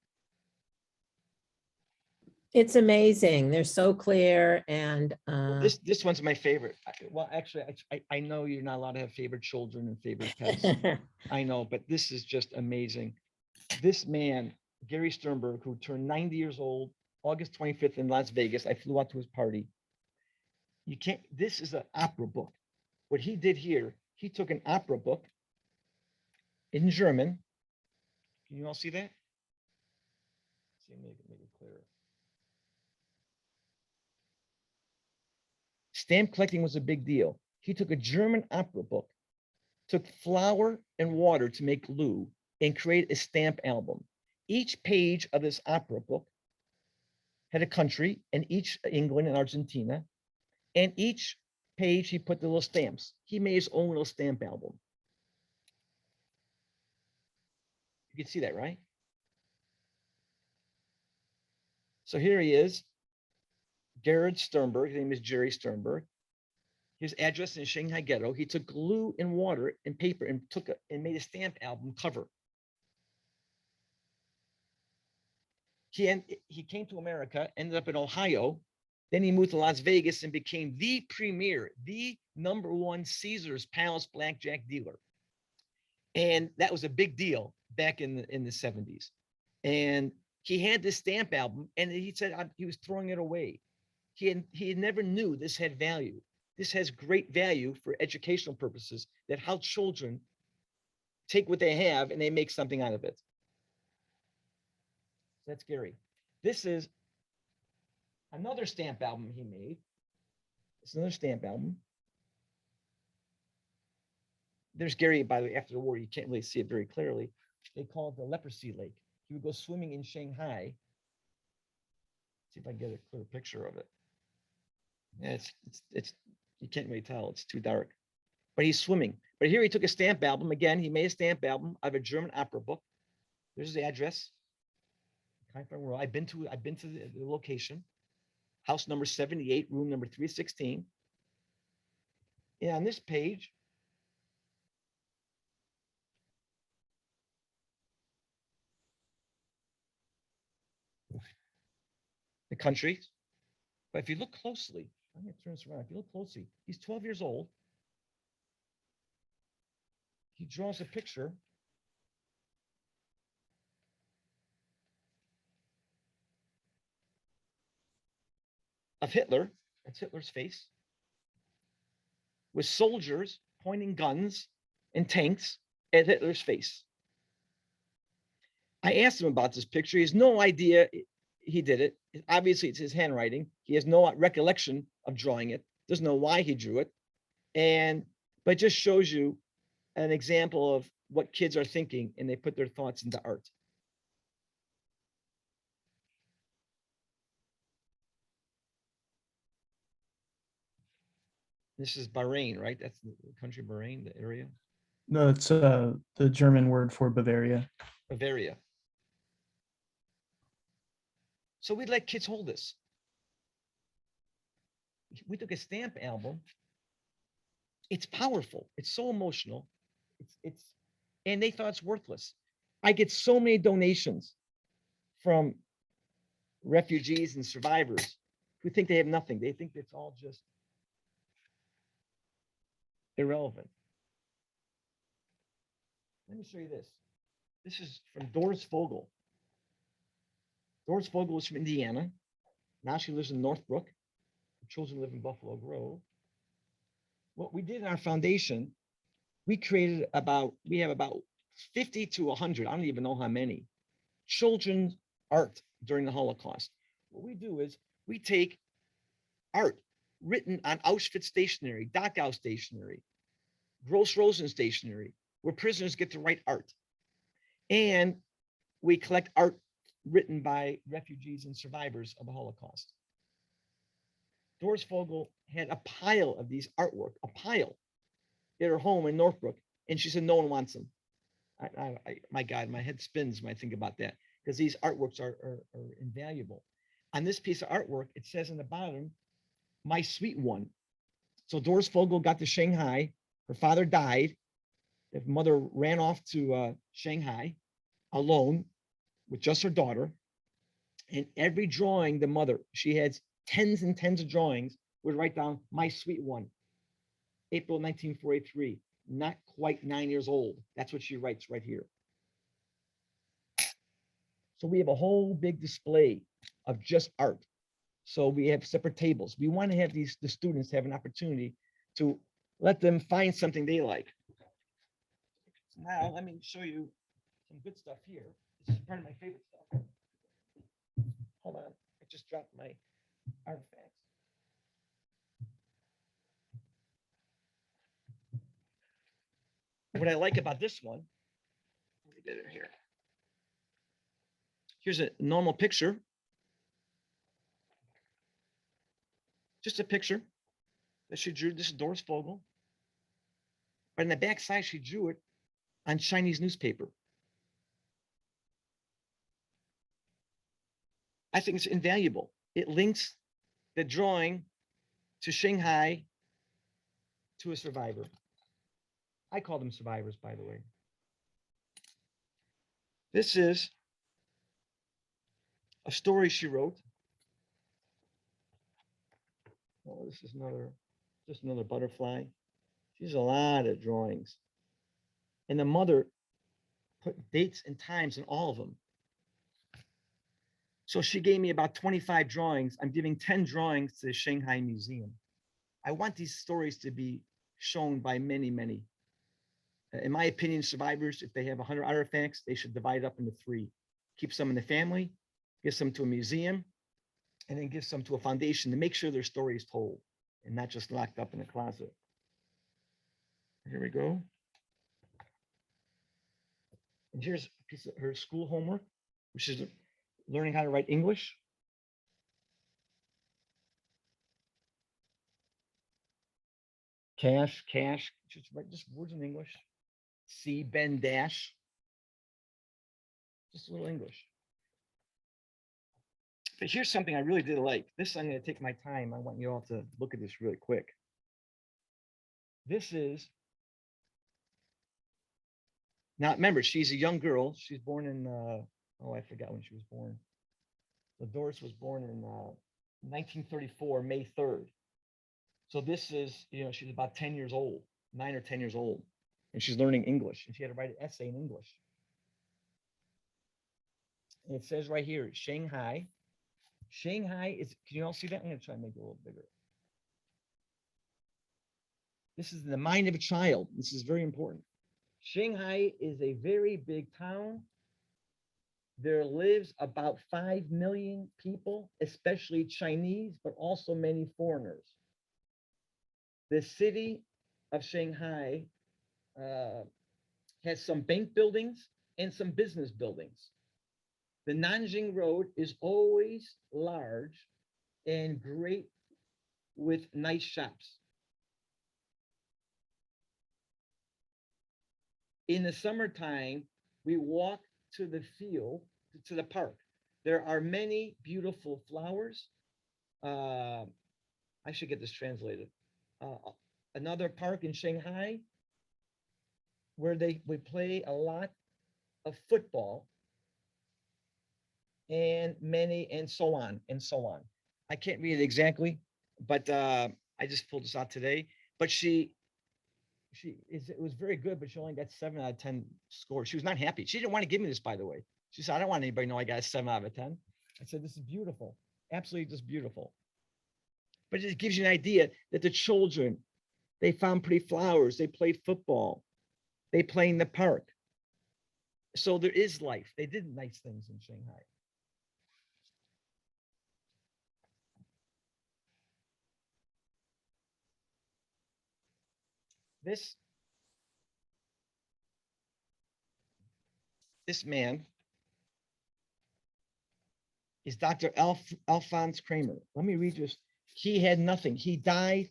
It's amazing. They're so clear and This one's my favorite. Well, actually, I know you're not allowed to have favorite children and favorite pets. I know, but this is just amazing. This man, Gary Sternberg, who turned 90 years old, August 25th in Las Vegas. I flew out to his party. This is an opera book. What he did here, he took an opera book in German. Can you all see that? See, make it clearer. Stamp collecting was a big deal. He took a German opera book, took flour and water to make glue, and created a stamp album. Each page of this opera book had a country, and each England and Argentina, and each page he put the little stamps. He made his own little stamp album. You can see that, right? So here he is, Gerhard Sternberg. His name is Jerry Sternberg. His address in Shanghai Ghetto. He took glue and water and paper and made a stamp album cover. He came to America, ended up in Ohio. Then he moved to Las Vegas and became the premier, the #1 Caesar's Palace blackjack dealer. And that was a big deal back in the 70s. And he had this stamp album, and he said he was throwing it away. He never knew this had value. This has great value for educational purposes, that how children take what they have and they make something out of it. That's Gary. This is another stamp album he made. It's another stamp album. There's Gary, by the way, after the war. You can't really see it very clearly. They call it the leprosy lake. He would go swimming in Shanghai. See if I can get a clear picture of it. Yeah, it's you can't really tell. It's too dark. But he's swimming. But here he took a stamp album. Again, he made a stamp album of a German opera book. There's his address. I've been to the location. House number 78, room number 316. And on this page, the country. But if you look closely, I'm going to turn this around. If you look closely, he's 12 years old. He draws a picture of Hitler. That's Hitler's face. With soldiers pointing guns and tanks at Hitler's face. I asked him about this picture. He has no idea he did it. Obviously, it's his handwriting. He has no recollection of drawing it. Doesn't know why he drew it. But it just shows you an example of what kids are thinking, and they put their thoughts into art. This is Bahrain, right? That's the country, Bahrain, the area. No, it's the German word for Bavaria. Bavaria. So we'd let kids hold this. We took a stamp album. It's powerful. It's so emotional. And they thought it's worthless. I get so many donations from refugees and survivors who think they have nothing. They think it's all just irrelevant. Let me show you this. This is from Doris Vogel. Doris Vogel is from Indiana. Now she lives in Northbrook. Her children live in Buffalo Grove. What we did in our foundation, we have about 50 to 100, I don't even know how many, children's art during the Holocaust. What we do is we take art written on Auschwitz stationery, Dachau stationery, Gross Rosen stationery, where prisoners get to write art. And we collect art written by refugees and survivors of the Holocaust. Doris Vogel had a pile of these artwork, a pile, at her home in Northbrook, and she said no one wants them. My God, my head spins when I think about that, because these artworks are invaluable. On this piece of artwork, it says in the bottom, "My sweet one." So Doris Vogel got to Shanghai. Her father died. Her mother ran off to Shanghai alone with just her daughter. And every drawing, the mother, she had tens and tens of drawings, would write down, "My sweet one, April 1943, not quite 9 years old." That's what she writes right here. So we have a whole big display of just art. So we have separate tables. We want to have the students have an opportunity to let them find something they like. Now, let me show you some good stuff here. This is part of my favorite stuff. Hold on, I just dropped my artifacts. What I like about this one, let me get it here. Here's a normal picture. Just a picture that she drew. This is Doris Vogel. But in the back side, she drew it on Chinese newspaper. I think it's invaluable. It links the drawing to Shanghai, to a survivor. I call them survivors, by the way. This is a story she wrote. Oh, this is just another butterfly. She's a lot of drawings. And the mother put dates and times in all of them. So she gave me about 25 drawings. I'm giving 10 drawings to the Shanghai Museum. I want these stories to be shown by many, many. In my opinion, survivors, if they have 100 artifacts, they should divide it up into 3. Keep some in the family, give some to a museum, and then give some to a foundation to make sure their story is told and not just locked up in a closet. Here we go. And here's a piece of her school homework, which is learning how to write English. cash, just write just words in English. C, Ben dash. Just a little English. But here's something I really did like. This, I'm going to take my time. I want you all to look at this really quick. This is, now remember, she's a young girl. She's born in, oh, I forgot when she was born. So Doris was born in 1934, May 3rd. So this is, you know, she's about 10 years old, 9 or 10 years old, and she's learning English, and she had to write an essay in English. And it says right here, Shanghai. Shanghai is, can you all see that? I'm going to try and make it a little bigger. This is the mind of a child. This is very important. Shanghai is a very big town. There lives about 5 million people, especially Chinese, but also many foreigners. The city of Shanghai has some bank buildings and some business buildings. The Nanjing Road is always large and great with nice shops. In the summertime, we walk to the field, to the park. There are many beautiful flowers. I should get this translated. Another park in Shanghai where we play a lot of football and so on and so on. I can't read it exactly, but I just pulled this out today. But it was very good, but she only got 7 out of 10 scores. She was not happy. She didn't want to give me this, by the way. She said, I don't want anybody to know I got a 7 out of 10. I said, this is beautiful. Absolutely just beautiful. But it just gives you an idea that the children, they found pretty flowers. They played football. They play in the park. So there is life. They did nice things in Shanghai. This man is Dr. Alphonse Kramer. Let me read this. He had nothing. He died.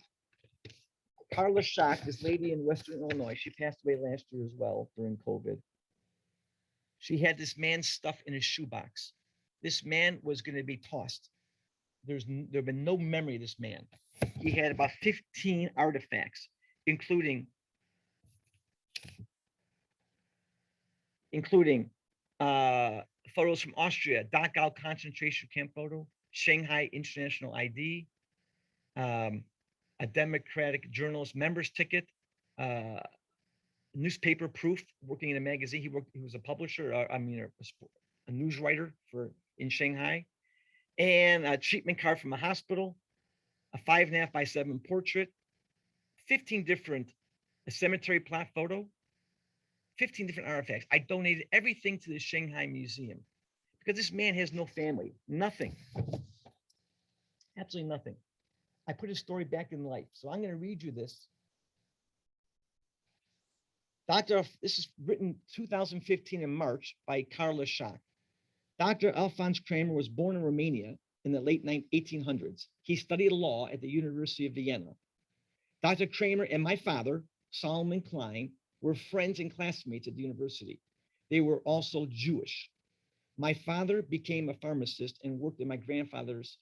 Carla Schock, this lady in Western Illinois, she passed away last year as well during COVID. She had this man's stuff in his shoebox. This man was going to be tossed. There'd been no memory of this man. He had about 15 artifacts, including photos from Austria, Dachau concentration camp photo, Shanghai International ID, a Democratic journalist member's ticket, newspaper proof, working in a magazine. He was a publisher, a news writer in Shanghai, and a treatment card from a hospital, a 5.5 by 7 portrait, 15 different cemetery plot photo, 15 different artifacts. I donated everything to the Shanghai Museum because this man has no family, nothing, absolutely nothing. I put his story back in life. So I'm going to read you this. This is written 2015 in March by Carla Schock. Dr. Alphonse Kramer was born in Romania in the late 1800s. He studied law at the University of Vienna. Dr. Kramer and my father, Solomon Klein, were friends and classmates at the university. They were also Jewish. My father became a pharmacist and worked in my grandfather's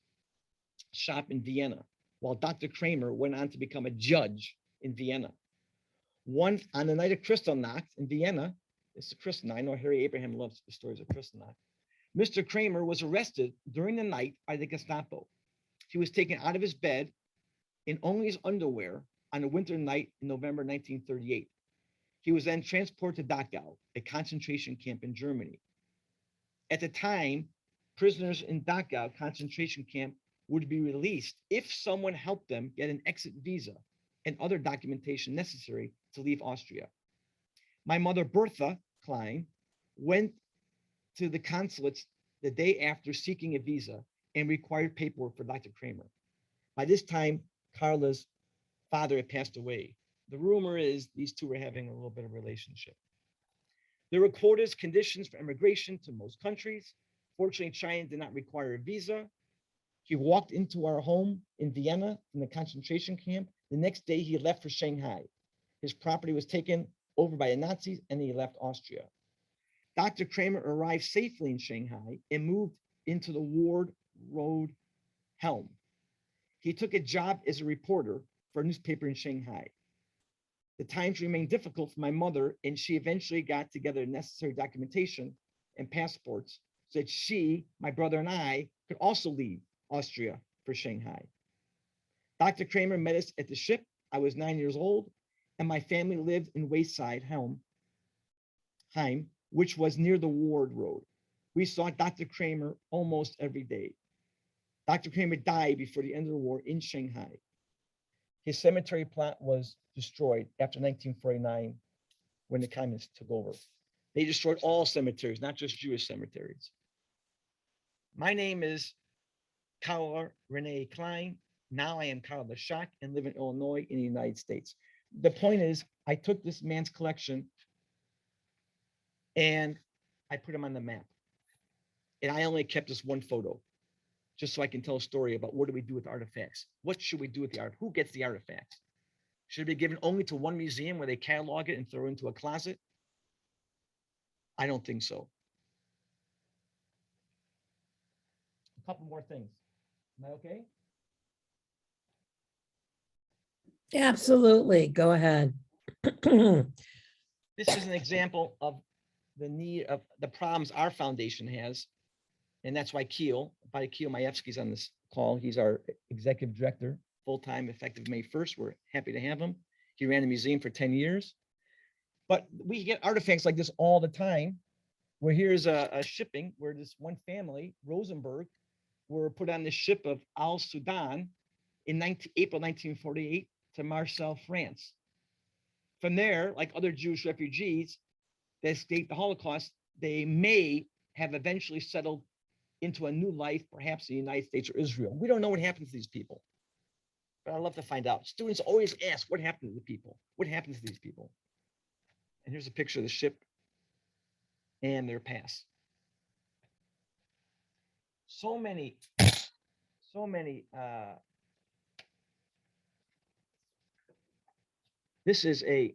shop in Vienna, while Dr. Kramer went on to become a judge in Vienna. On the night of Kristallnacht in Vienna, it's a Kristallnacht. I know Harry Abraham loves the stories of Kristallnacht. Mr. Kramer was arrested during the night by the Gestapo. He was taken out of his bed in only his underwear on a winter night in November 1938. He was then transported to Dachau, a concentration camp in Germany. At the time, prisoners in Dachau concentration camp would be released if someone helped them get an exit visa and other documentation necessary to leave Austria. My mother, Bertha Klein, went to the consulates the day after seeking a visa and required paperwork for Dr. Kramer. By this time, Carla's father had passed away. The rumor is these two were having a little bit of a relationship. There were quotas, conditions for immigration to most countries. Fortunately, China did not require a visa. He walked into our home in Vienna from the concentration camp The next day, he left for Shanghai. His property was taken over by the Nazis, and he left Austria. Dr. Kramer arrived safely in Shanghai and moved into the Ward Road Helm. He took a job as a reporter for a newspaper in Shanghai. The times remained difficult for my mother, and she eventually got together necessary documentation and passports so that she, my brother, and I could also leave Austria for Shanghai. Dr. Kramer met us at the ship. I was 9 years old, and my family lived in Wayside Heim, which was near the Ward Road. We saw Dr. Kramer almost every day. Dr. Kramer died before the end of the war in Shanghai. His cemetery plot was destroyed after 1949 when the communists took over. They destroyed all cemeteries, not just Jewish cemeteries. My name is Carla Renee Klein. Now I am Carla Lashak and live in Illinois in the United States. The point is, I took this man's collection and I put him on the map. And I only kept this one photo, just so I can tell a story about what do we do with artifacts? What should we do with the art? Who gets the artifacts? Should it be given only to one museum where they catalog it and throw it into a closet? I don't think so. A couple more things. Am I okay? Absolutely. Go ahead. This is an example of the need of the problems our foundation has. And that's why Keel Majewski's on this call. He's our executive director, full-time, effective May 1st. We're happy to have him. He ran the museum for 10 years. But we get artifacts like this all the time, where here's a shipping where this one family, Rosenberg, were put on the ship of Al Sudan in April 1948 to Marseille, France. From there, like other Jewish refugees that escaped the Holocaust, they may have eventually settled into a new life, perhaps in the United States or Israel. We don't know what happened to these people, but I'd love to find out. Students always ask, what happened to the people? What happened to these people? And here's a picture of the ship and their past. So many. This is a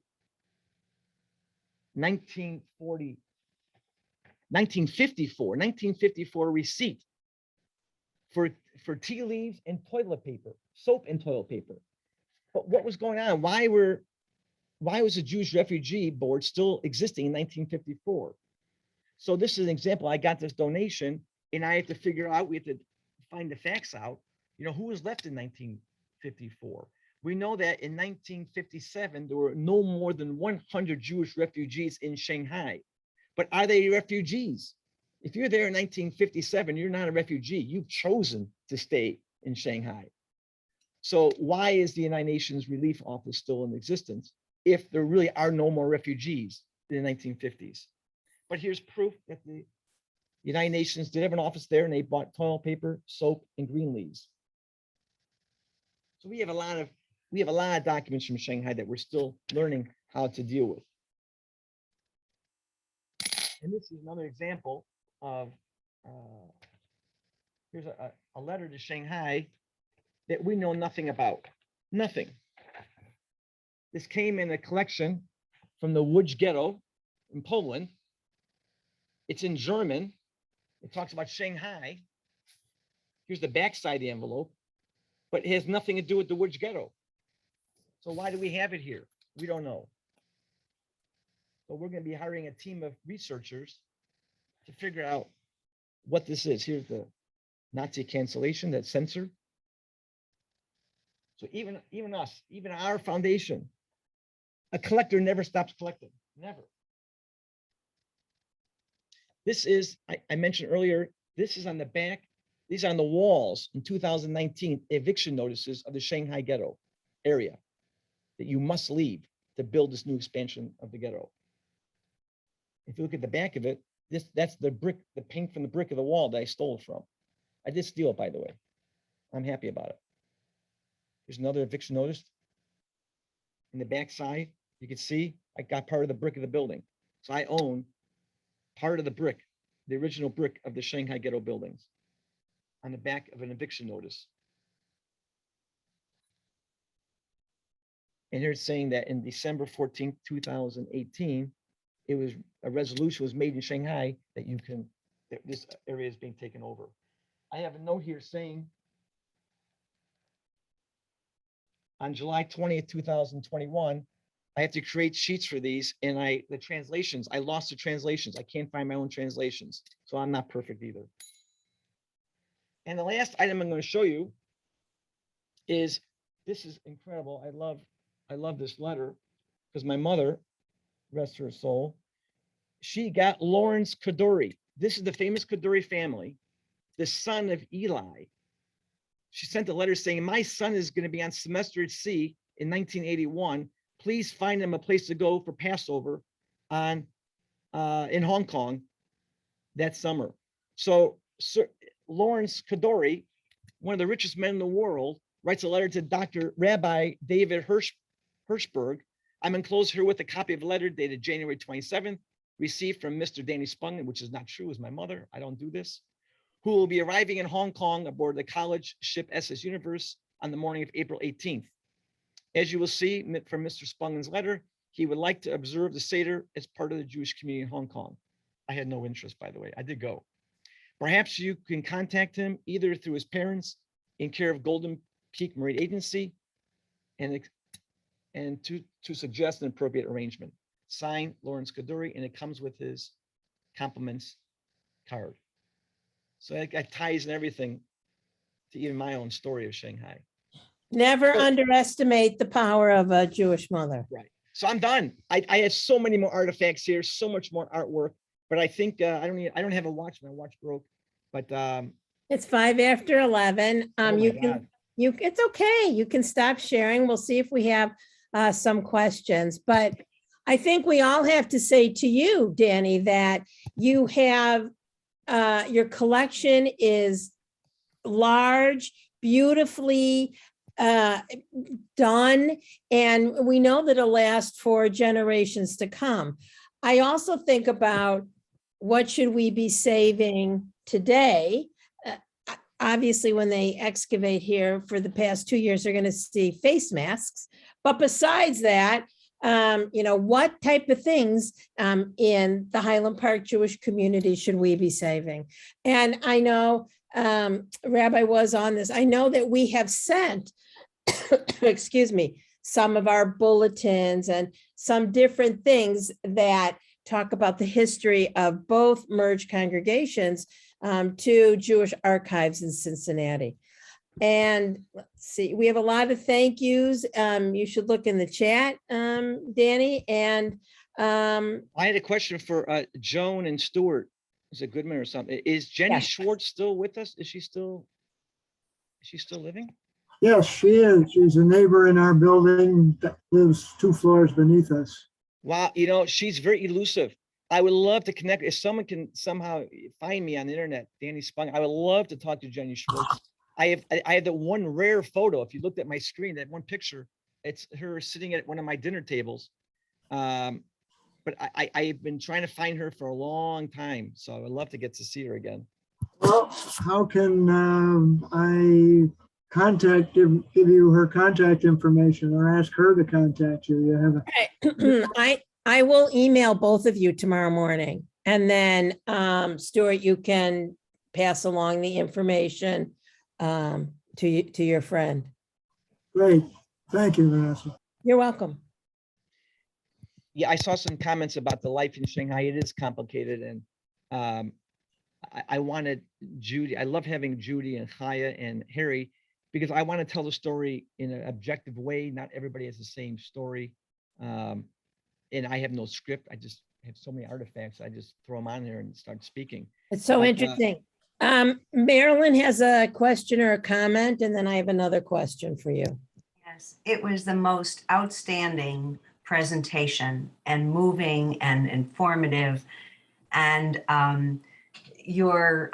1954 receipt for tea leaves and toilet paper, soap and toilet paper. But what was going on? Why was the Jewish Refugee Board still existing in 1954? So this is an example. I got this donation and I have to figure out, we have to find the facts out, who was left in 1954. We know that in 1957, there were no more than 100 Jewish refugees in Shanghai. But are they refugees? If you're there in 1957, you're not a refugee. You've chosen to stay in Shanghai. So why is the United Nations Relief Office still in existence if there really are no more refugees in the 1950s? But here's proof that the United Nations did have an office there, and they bought toilet paper, soap, and green leaves. So we have a lot of documents from Shanghai that we're still learning how to deal with. And this is another example of, here's a letter to Shanghai that we know nothing about, nothing. This came in a collection from the Łódź Ghetto in Poland. It's in German. It talks about Shanghai. Here's the backside of the envelope, but it has nothing to do with the Łódź Ghetto. So why do we have it here? We don't know. So we're going to be hiring a team of researchers to figure out what this is. Here's the Nazi cancellation, that censor. So even us, even our foundation, a collector never stops collecting, never. This is, I mentioned earlier, this is on the back. These are on the walls in 2019, eviction notices of the Shanghai ghetto area that you must leave to build this new expansion of the ghetto. If you look at the back of it, that's the brick, the paint from the brick of the wall that I stole from. I did steal it, by the way. I'm happy about it. There's another eviction notice. In the back side, you can see I got part of the brick of the building. So I own part of the brick, the original brick of the Shanghai ghetto buildings on the back of an eviction notice. And here it's saying that in December 14th, 2018, it was a resolution was made in Shanghai that this area is being taken over. I have a note here saying on July 20th, 2021, I have to create sheets for these, and the translations, I lost the translations. I can't find my own translations, so I'm not perfect either. And the last item I'm going to show you is, this is incredible. I love this letter, because my mother, rest her soul, she got Lawrence Kadoorie. This is the famous Kadoorie family, the son of Eli. She sent a letter saying, my son is going to be on semester at sea in 1981. Please find him a place to go for Passover in Hong Kong that summer. So Sir Lawrence Kadoorie, one of the richest men in the world, writes a letter to Dr. Rabbi David Hirschberg. I'm enclosed here with a copy of a letter dated January 27th, received from Mr. Danny Spungen, which is not true, is my mother. I don't do this. Who will be arriving in Hong Kong aboard the college ship SS Universe on the morning of April 18th. As you will see from Mr. Spungen's letter, he would like to observe the Seder as part of the Jewish community in Hong Kong. I had no interest, by the way. I did go. Perhaps you can contact him either through his parents in care of Golden Peak Marine Agency and to suggest an appropriate arrangement. Signed, Lawrence Kadoorie, and it comes with his compliments card. So that ties and everything to even my own story of Shanghai. Never underestimate the power of a Jewish mother. Right. So I'm done. I have so many more artifacts here, so much more artwork, but I think I don't have a watch. My watch broke, but It's 5 after 11. oh my God. It's okay. You can stop sharing. We'll see if we have some questions, but I think we all have to say to you, Danny, that you have your collection is large, beautifully done, and we know that it'll last for generations to come. I also think about what should we be saving today. Obviously, when they excavate here for the past 2 years, they're going to see face masks. But besides that, what type of things in the Highland Park Jewish community should we be saving? And I know Rabbi was on this. I know that we have sent, excuse me, some of our bulletins and some different things that talk about the history of both merged congregations to Jewish archives in Cincinnati. And let's see, we have a lot of thank yous. You should look in the chat, Danny. And I had a question for Joan and Stuart. Is it Goodman or something? Is Jenny Yes. Schwartz still with us? Is she still living? Yes, she is. She's a neighbor in our building that lives 2 floors beneath us. Wow, she's very elusive. I would love to connect. If someone can somehow find me on the internet, Danny Spungen, I would love to talk to Jenny Schwartz. I have the one rare photo. If you looked at my screen, that one picture, it's her sitting at one of my dinner tables. But I've been trying to find her for a long time, so I would love to get to see her again. Well, how can I give you her contact information or ask her to contact you? You have I will email both of you tomorrow morning, and then Stuart, you can pass along the information to your friend. Great. Thank you, Vanessa. You're welcome. Yeah, I saw some comments about the life in Shanghai. It is complicated, and I wanted Judy. I love having Judy and Chaya and Harry because I want to tell the story in an objective way. Not everybody has the same story, and I have no script. I just have so many artifacts. I just throw them on there and start speaking. It's so interesting. Marilyn has a question or a comment, and then I have another question for you. Yes, it was the most outstanding presentation and moving and informative, and your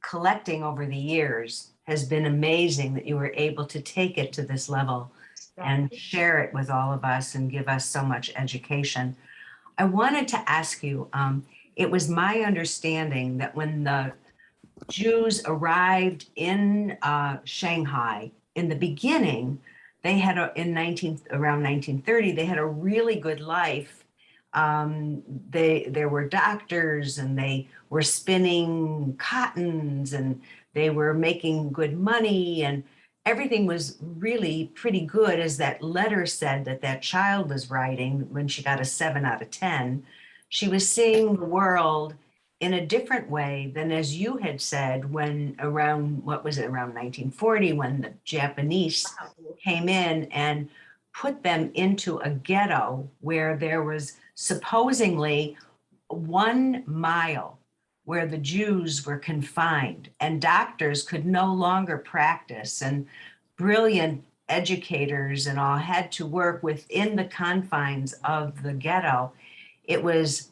collecting over the years has been amazing that you were able to take it to this level and share it with all of us and give us so much education. I wanted to ask you, it was my understanding that when the Jews arrived in Shanghai in the beginning, they had around 1930, they had a really good life. There were doctors, and they were spinning cottons, and they were making good money, and everything was really pretty good, as that letter said that child was writing when she got a 7 out of 10. She was seeing the world in a different way than, as you had said, when around, what was it, around 1940, when the Japanese came in and put them into a ghetto where there was supposedly 1 mile where the Jews were confined, and doctors could no longer practice, and brilliant educators and all had to work within the confines of the ghetto. It was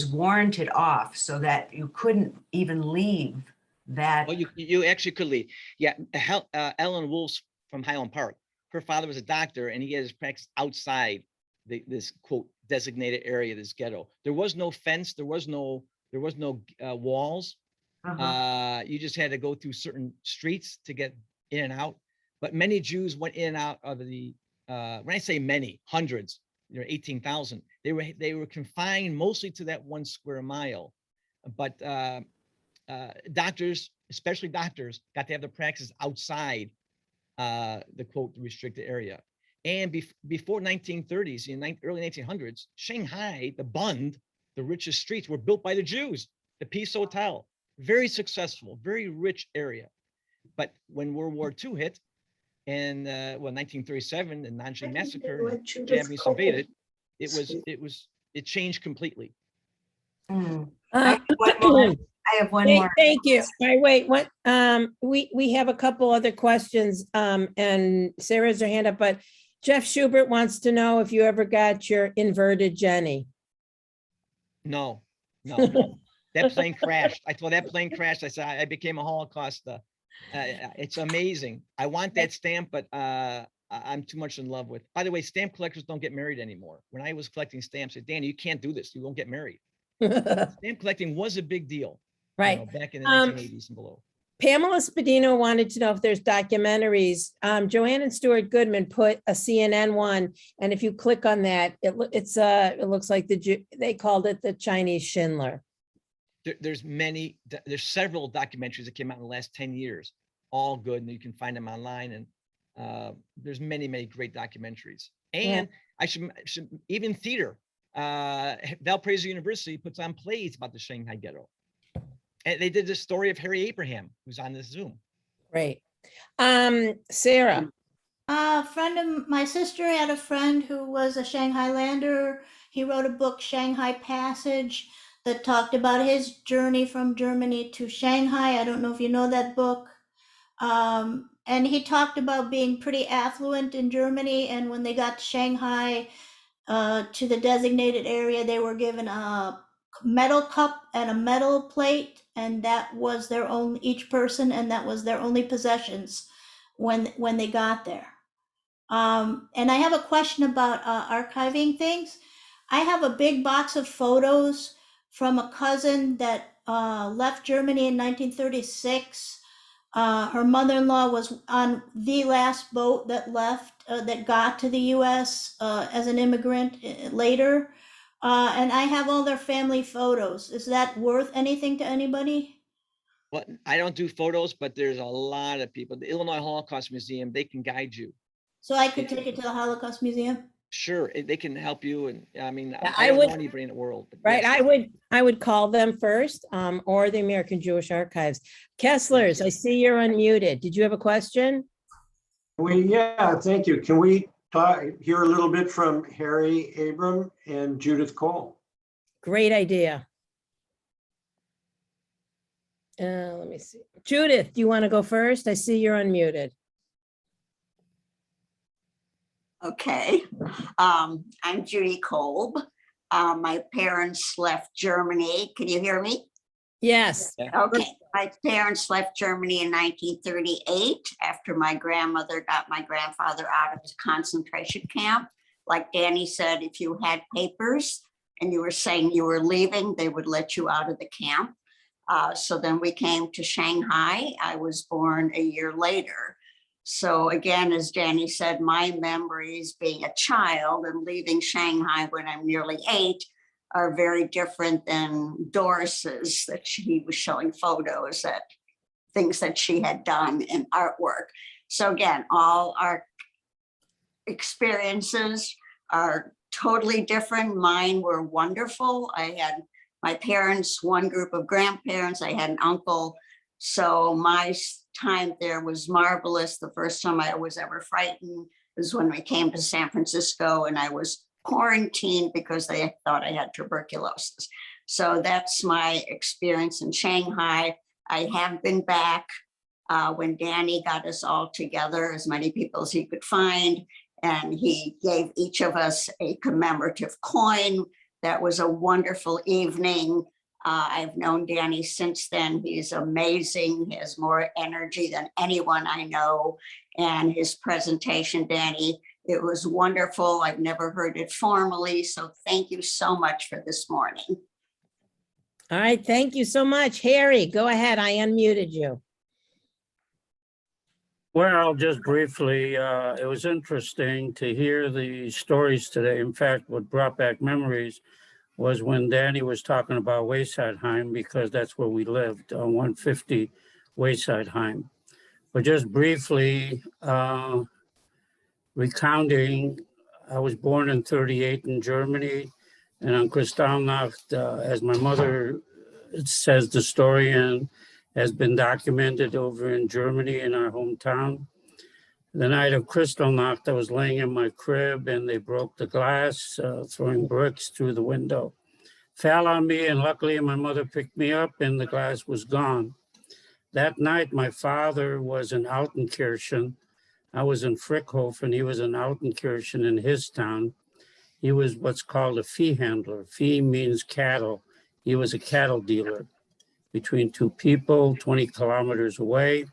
warranted off so that you couldn't even leave that. Well, you actually could leave. Yeah, Ellen Wolf's from Highland Park. Her father was a doctor, and he had his practice outside this quote designated area, this ghetto. There was no fence. There was no walls. You just had to go through certain streets to get in and out. But many Jews went in and out of the. When I say many, hundreds, 18,000. They were confined mostly to that 1 square mile. But doctors, especially doctors, got to have their practice outside the quote restricted area. And before 1930s, in early 1900s, Shanghai, the Bund, the richest streets, were built by the Jews. The Peace Hotel, very successful, very rich area. But when World War II hit, and 1937, the Nanjing massacre, Japanese invaded, it changed completely. I have one more. Thank you. All right, wait, what, we have a couple other questions, and Sarah has her hand up, but Jeff Schubert wants to know if you ever got your inverted Jenny. No. That plane crashed. I told that plane crashed. I said, I became a Holocaust. It's amazing. I want that stamp, but I'm too much in love with. By the way, stamp collectors don't get married anymore. When I was collecting stamps, I said, Danny, you can't do this. You won't get married. Stamp collecting was a big deal. Right. Back in the 1980s and below. Pamela Spadino wanted to know if there's documentaries. Joanne and Stuart Goodman put a CNN one, and if you click on that, it looks like they called it the Chinese Schindler. There's several documentaries that came out in the last 10 years, all good, and you can find them online. And there's many great documentaries. And I should even theater. Valparaiso University puts on plays about the Shanghai ghetto. And they did the story of Harry Abraham, who's on this Zoom. Great. Sarah. My sister had a friend who was a Shanghailander. He wrote a book, Shanghai Passage, that talked about his journey from Germany to Shanghai. I don't know if you know that book. And he talked about being pretty affluent in Germany. And when they got to Shanghai, to the designated area, they were given a metal cup and a metal plate, and that was their own, each person, and that was their only possessions when they got there. And I have a question about archiving things. I have a big box of photos from a cousin that left Germany in 1936. Her mother-in-law was on the last boat that left, that got to the US as an immigrant later. And I have all their family photos. Is that worth anything to anybody? Well, I don't do photos, but there's a lot of people. The Illinois Holocaust Museum, they can guide you. So I could take it to the Holocaust Museum? Sure, they can help you. And I mean, I don't would- know anybody in the world. But Right, yes. I would call them first, or the American Jewish Archives. Kesslers, I see you're unmuted. Did you have a question? Yeah, thank you. Can we hear a little bit from Harry Abram and Judith Cole? Great idea. Let me see. Judith, do you want to go first? I see you're unmuted. Okay, I'm Judy Kolb. My parents left Germany. Can you hear me? Yes. Okay, my parents left Germany in 1938 after my grandmother got my grandfather out of the concentration camp. Like Danny said, if you had papers and you were saying you were leaving, they would let you out of the camp. So then we came to Shanghai. I was born a year later. So again, as Danny said, my memories being a child and leaving Shanghai when I'm nearly 8 are very different than Doris's, that she was showing photos, that things that she had done in artwork. So again, all our experiences are totally different. Mine were wonderful. I had my parents, one group of grandparents, I had an uncle. So my time there was marvelous. The first time I was ever frightened was when we came to San Francisco and I was quarantined because they thought I had tuberculosis. So that's my experience in Shanghai. I have been back when Danny got us all together, as many people as he could find, and he gave each of us a commemorative coin. That was a wonderful evening. I've known Danny since then. He's amazing. He has more energy than anyone I know. And his presentation, Danny, it was wonderful. I've never heard it formally. So thank you so much for this morning. All right, thank you so much. Harry, go ahead. I unmuted you. Well, just briefly, it was interesting to hear the stories today. In fact, what brought back memories was when Danny was talking about Wayside Heim, because that's where we lived, on 150 Wayside Heim. But just briefly, recounting, I was born in 1938 in Germany, and on Kristallnacht, as my mother says, the story and has been documented over in Germany in our hometown. The night of Kristallnacht, I was laying in my crib and they broke the glass, throwing bricks through the window. Fell on me, and luckily my mother picked me up and the glass was gone. That night, my father was in Altenkirchen. I was in Frickhofen, he was in Altenkirchen in his town. He was what's called a vieh handler. Vieh means cattle. He was a cattle dealer between two people 20 kilometers away.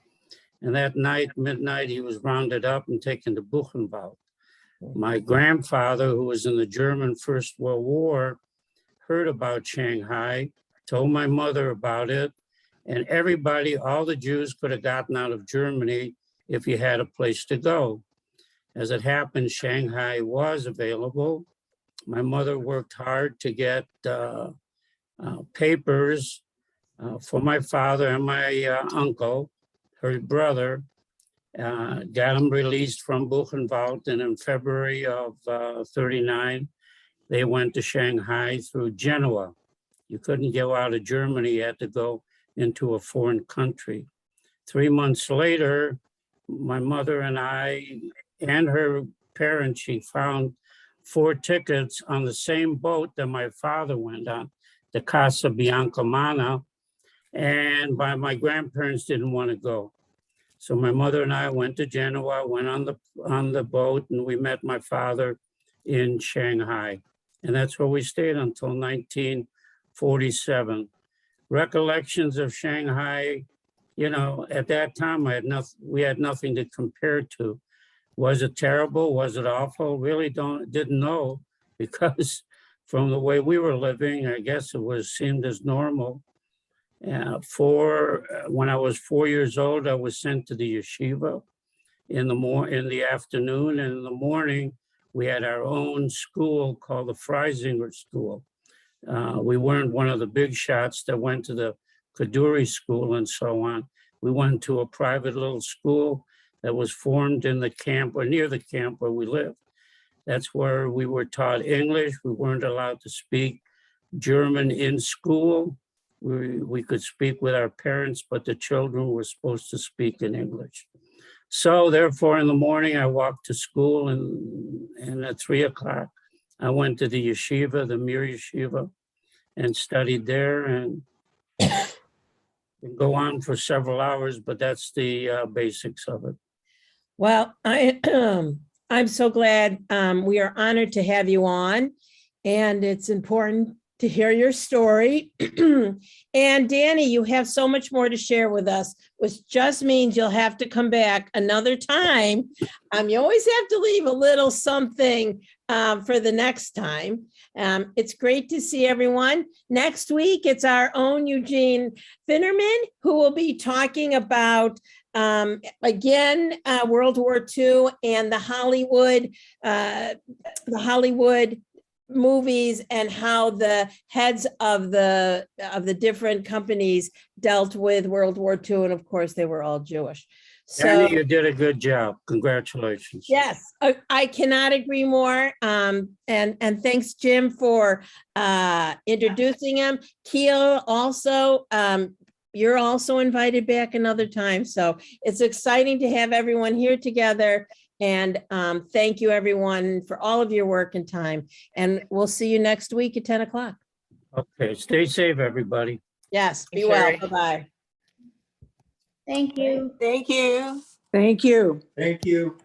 And that night, midnight, he was rounded up and taken to Buchenwald. My grandfather, who was in the German First World War, heard about Shanghai, told my mother about it, and everybody, all the Jews could have gotten out of Germany if you had a place to go. As it happened, Shanghai was available. My mother worked hard to get papers for my father and my uncle, her brother, got them released from Buchenwald, and in February of 1939, they went to Shanghai through Genoa. You couldn't go out of Germany, you had to go into a foreign country. 3 months later, my mother and I and her parents, she found 4 tickets on the same boat that my father went on, the Casa Biancomana, and my grandparents didn't want to go. So my mother and I went to Genoa, went on the boat, and we met my father in Shanghai. And that's where we stayed until 1947. Recollections of Shanghai, you know, at that time, we had nothing to compare to. Was it terrible? Was it awful? Really didn't know, because from the way we were living, I guess it seemed as normal. When I was 4 years old, I was sent to the yeshiva in the afternoon, and in the morning, we had our own school called the Freisinger School. We weren't one of the big shots that went to the Kaduri School and so on. We went to a private little school that was formed in the camp or near the camp where we lived. That's where we were taught English. We weren't allowed to speak German in school. We could speak with our parents, but the children were supposed to speak in English. So therefore, in the morning, I walked to school, and at 3 o'clock, I went to the yeshiva, the Mir Yeshiva, and studied there, and go on for several hours, but that's the basics of it. Well, I'm so glad. We are honored to have you on, and it's important to hear your story. And Danny, you have so much more to share with us, which just means you'll have to come back another time. You always have to leave a little something for the next time. It's great to see everyone. Next week, it's our own Eugene Finnerman, who will be talking about again, World War II and the Hollywood movies and how the heads of the different companies dealt with World War II. And of course, they were all Jewish. So Danny, you did a good job. Congratulations. yes, I cannot agree more. And thanks, Jim, for introducing him. Keel also, you're also invited back another time. So it's exciting to have everyone here together. And thank you, everyone, for all of your work and time. And we'll see you next week at 10 o'clock. Okay, stay safe, everybody. Yes, be Thanks, well. Sherry. Bye-bye. Thank you. Thank you. Thank you. Thank you.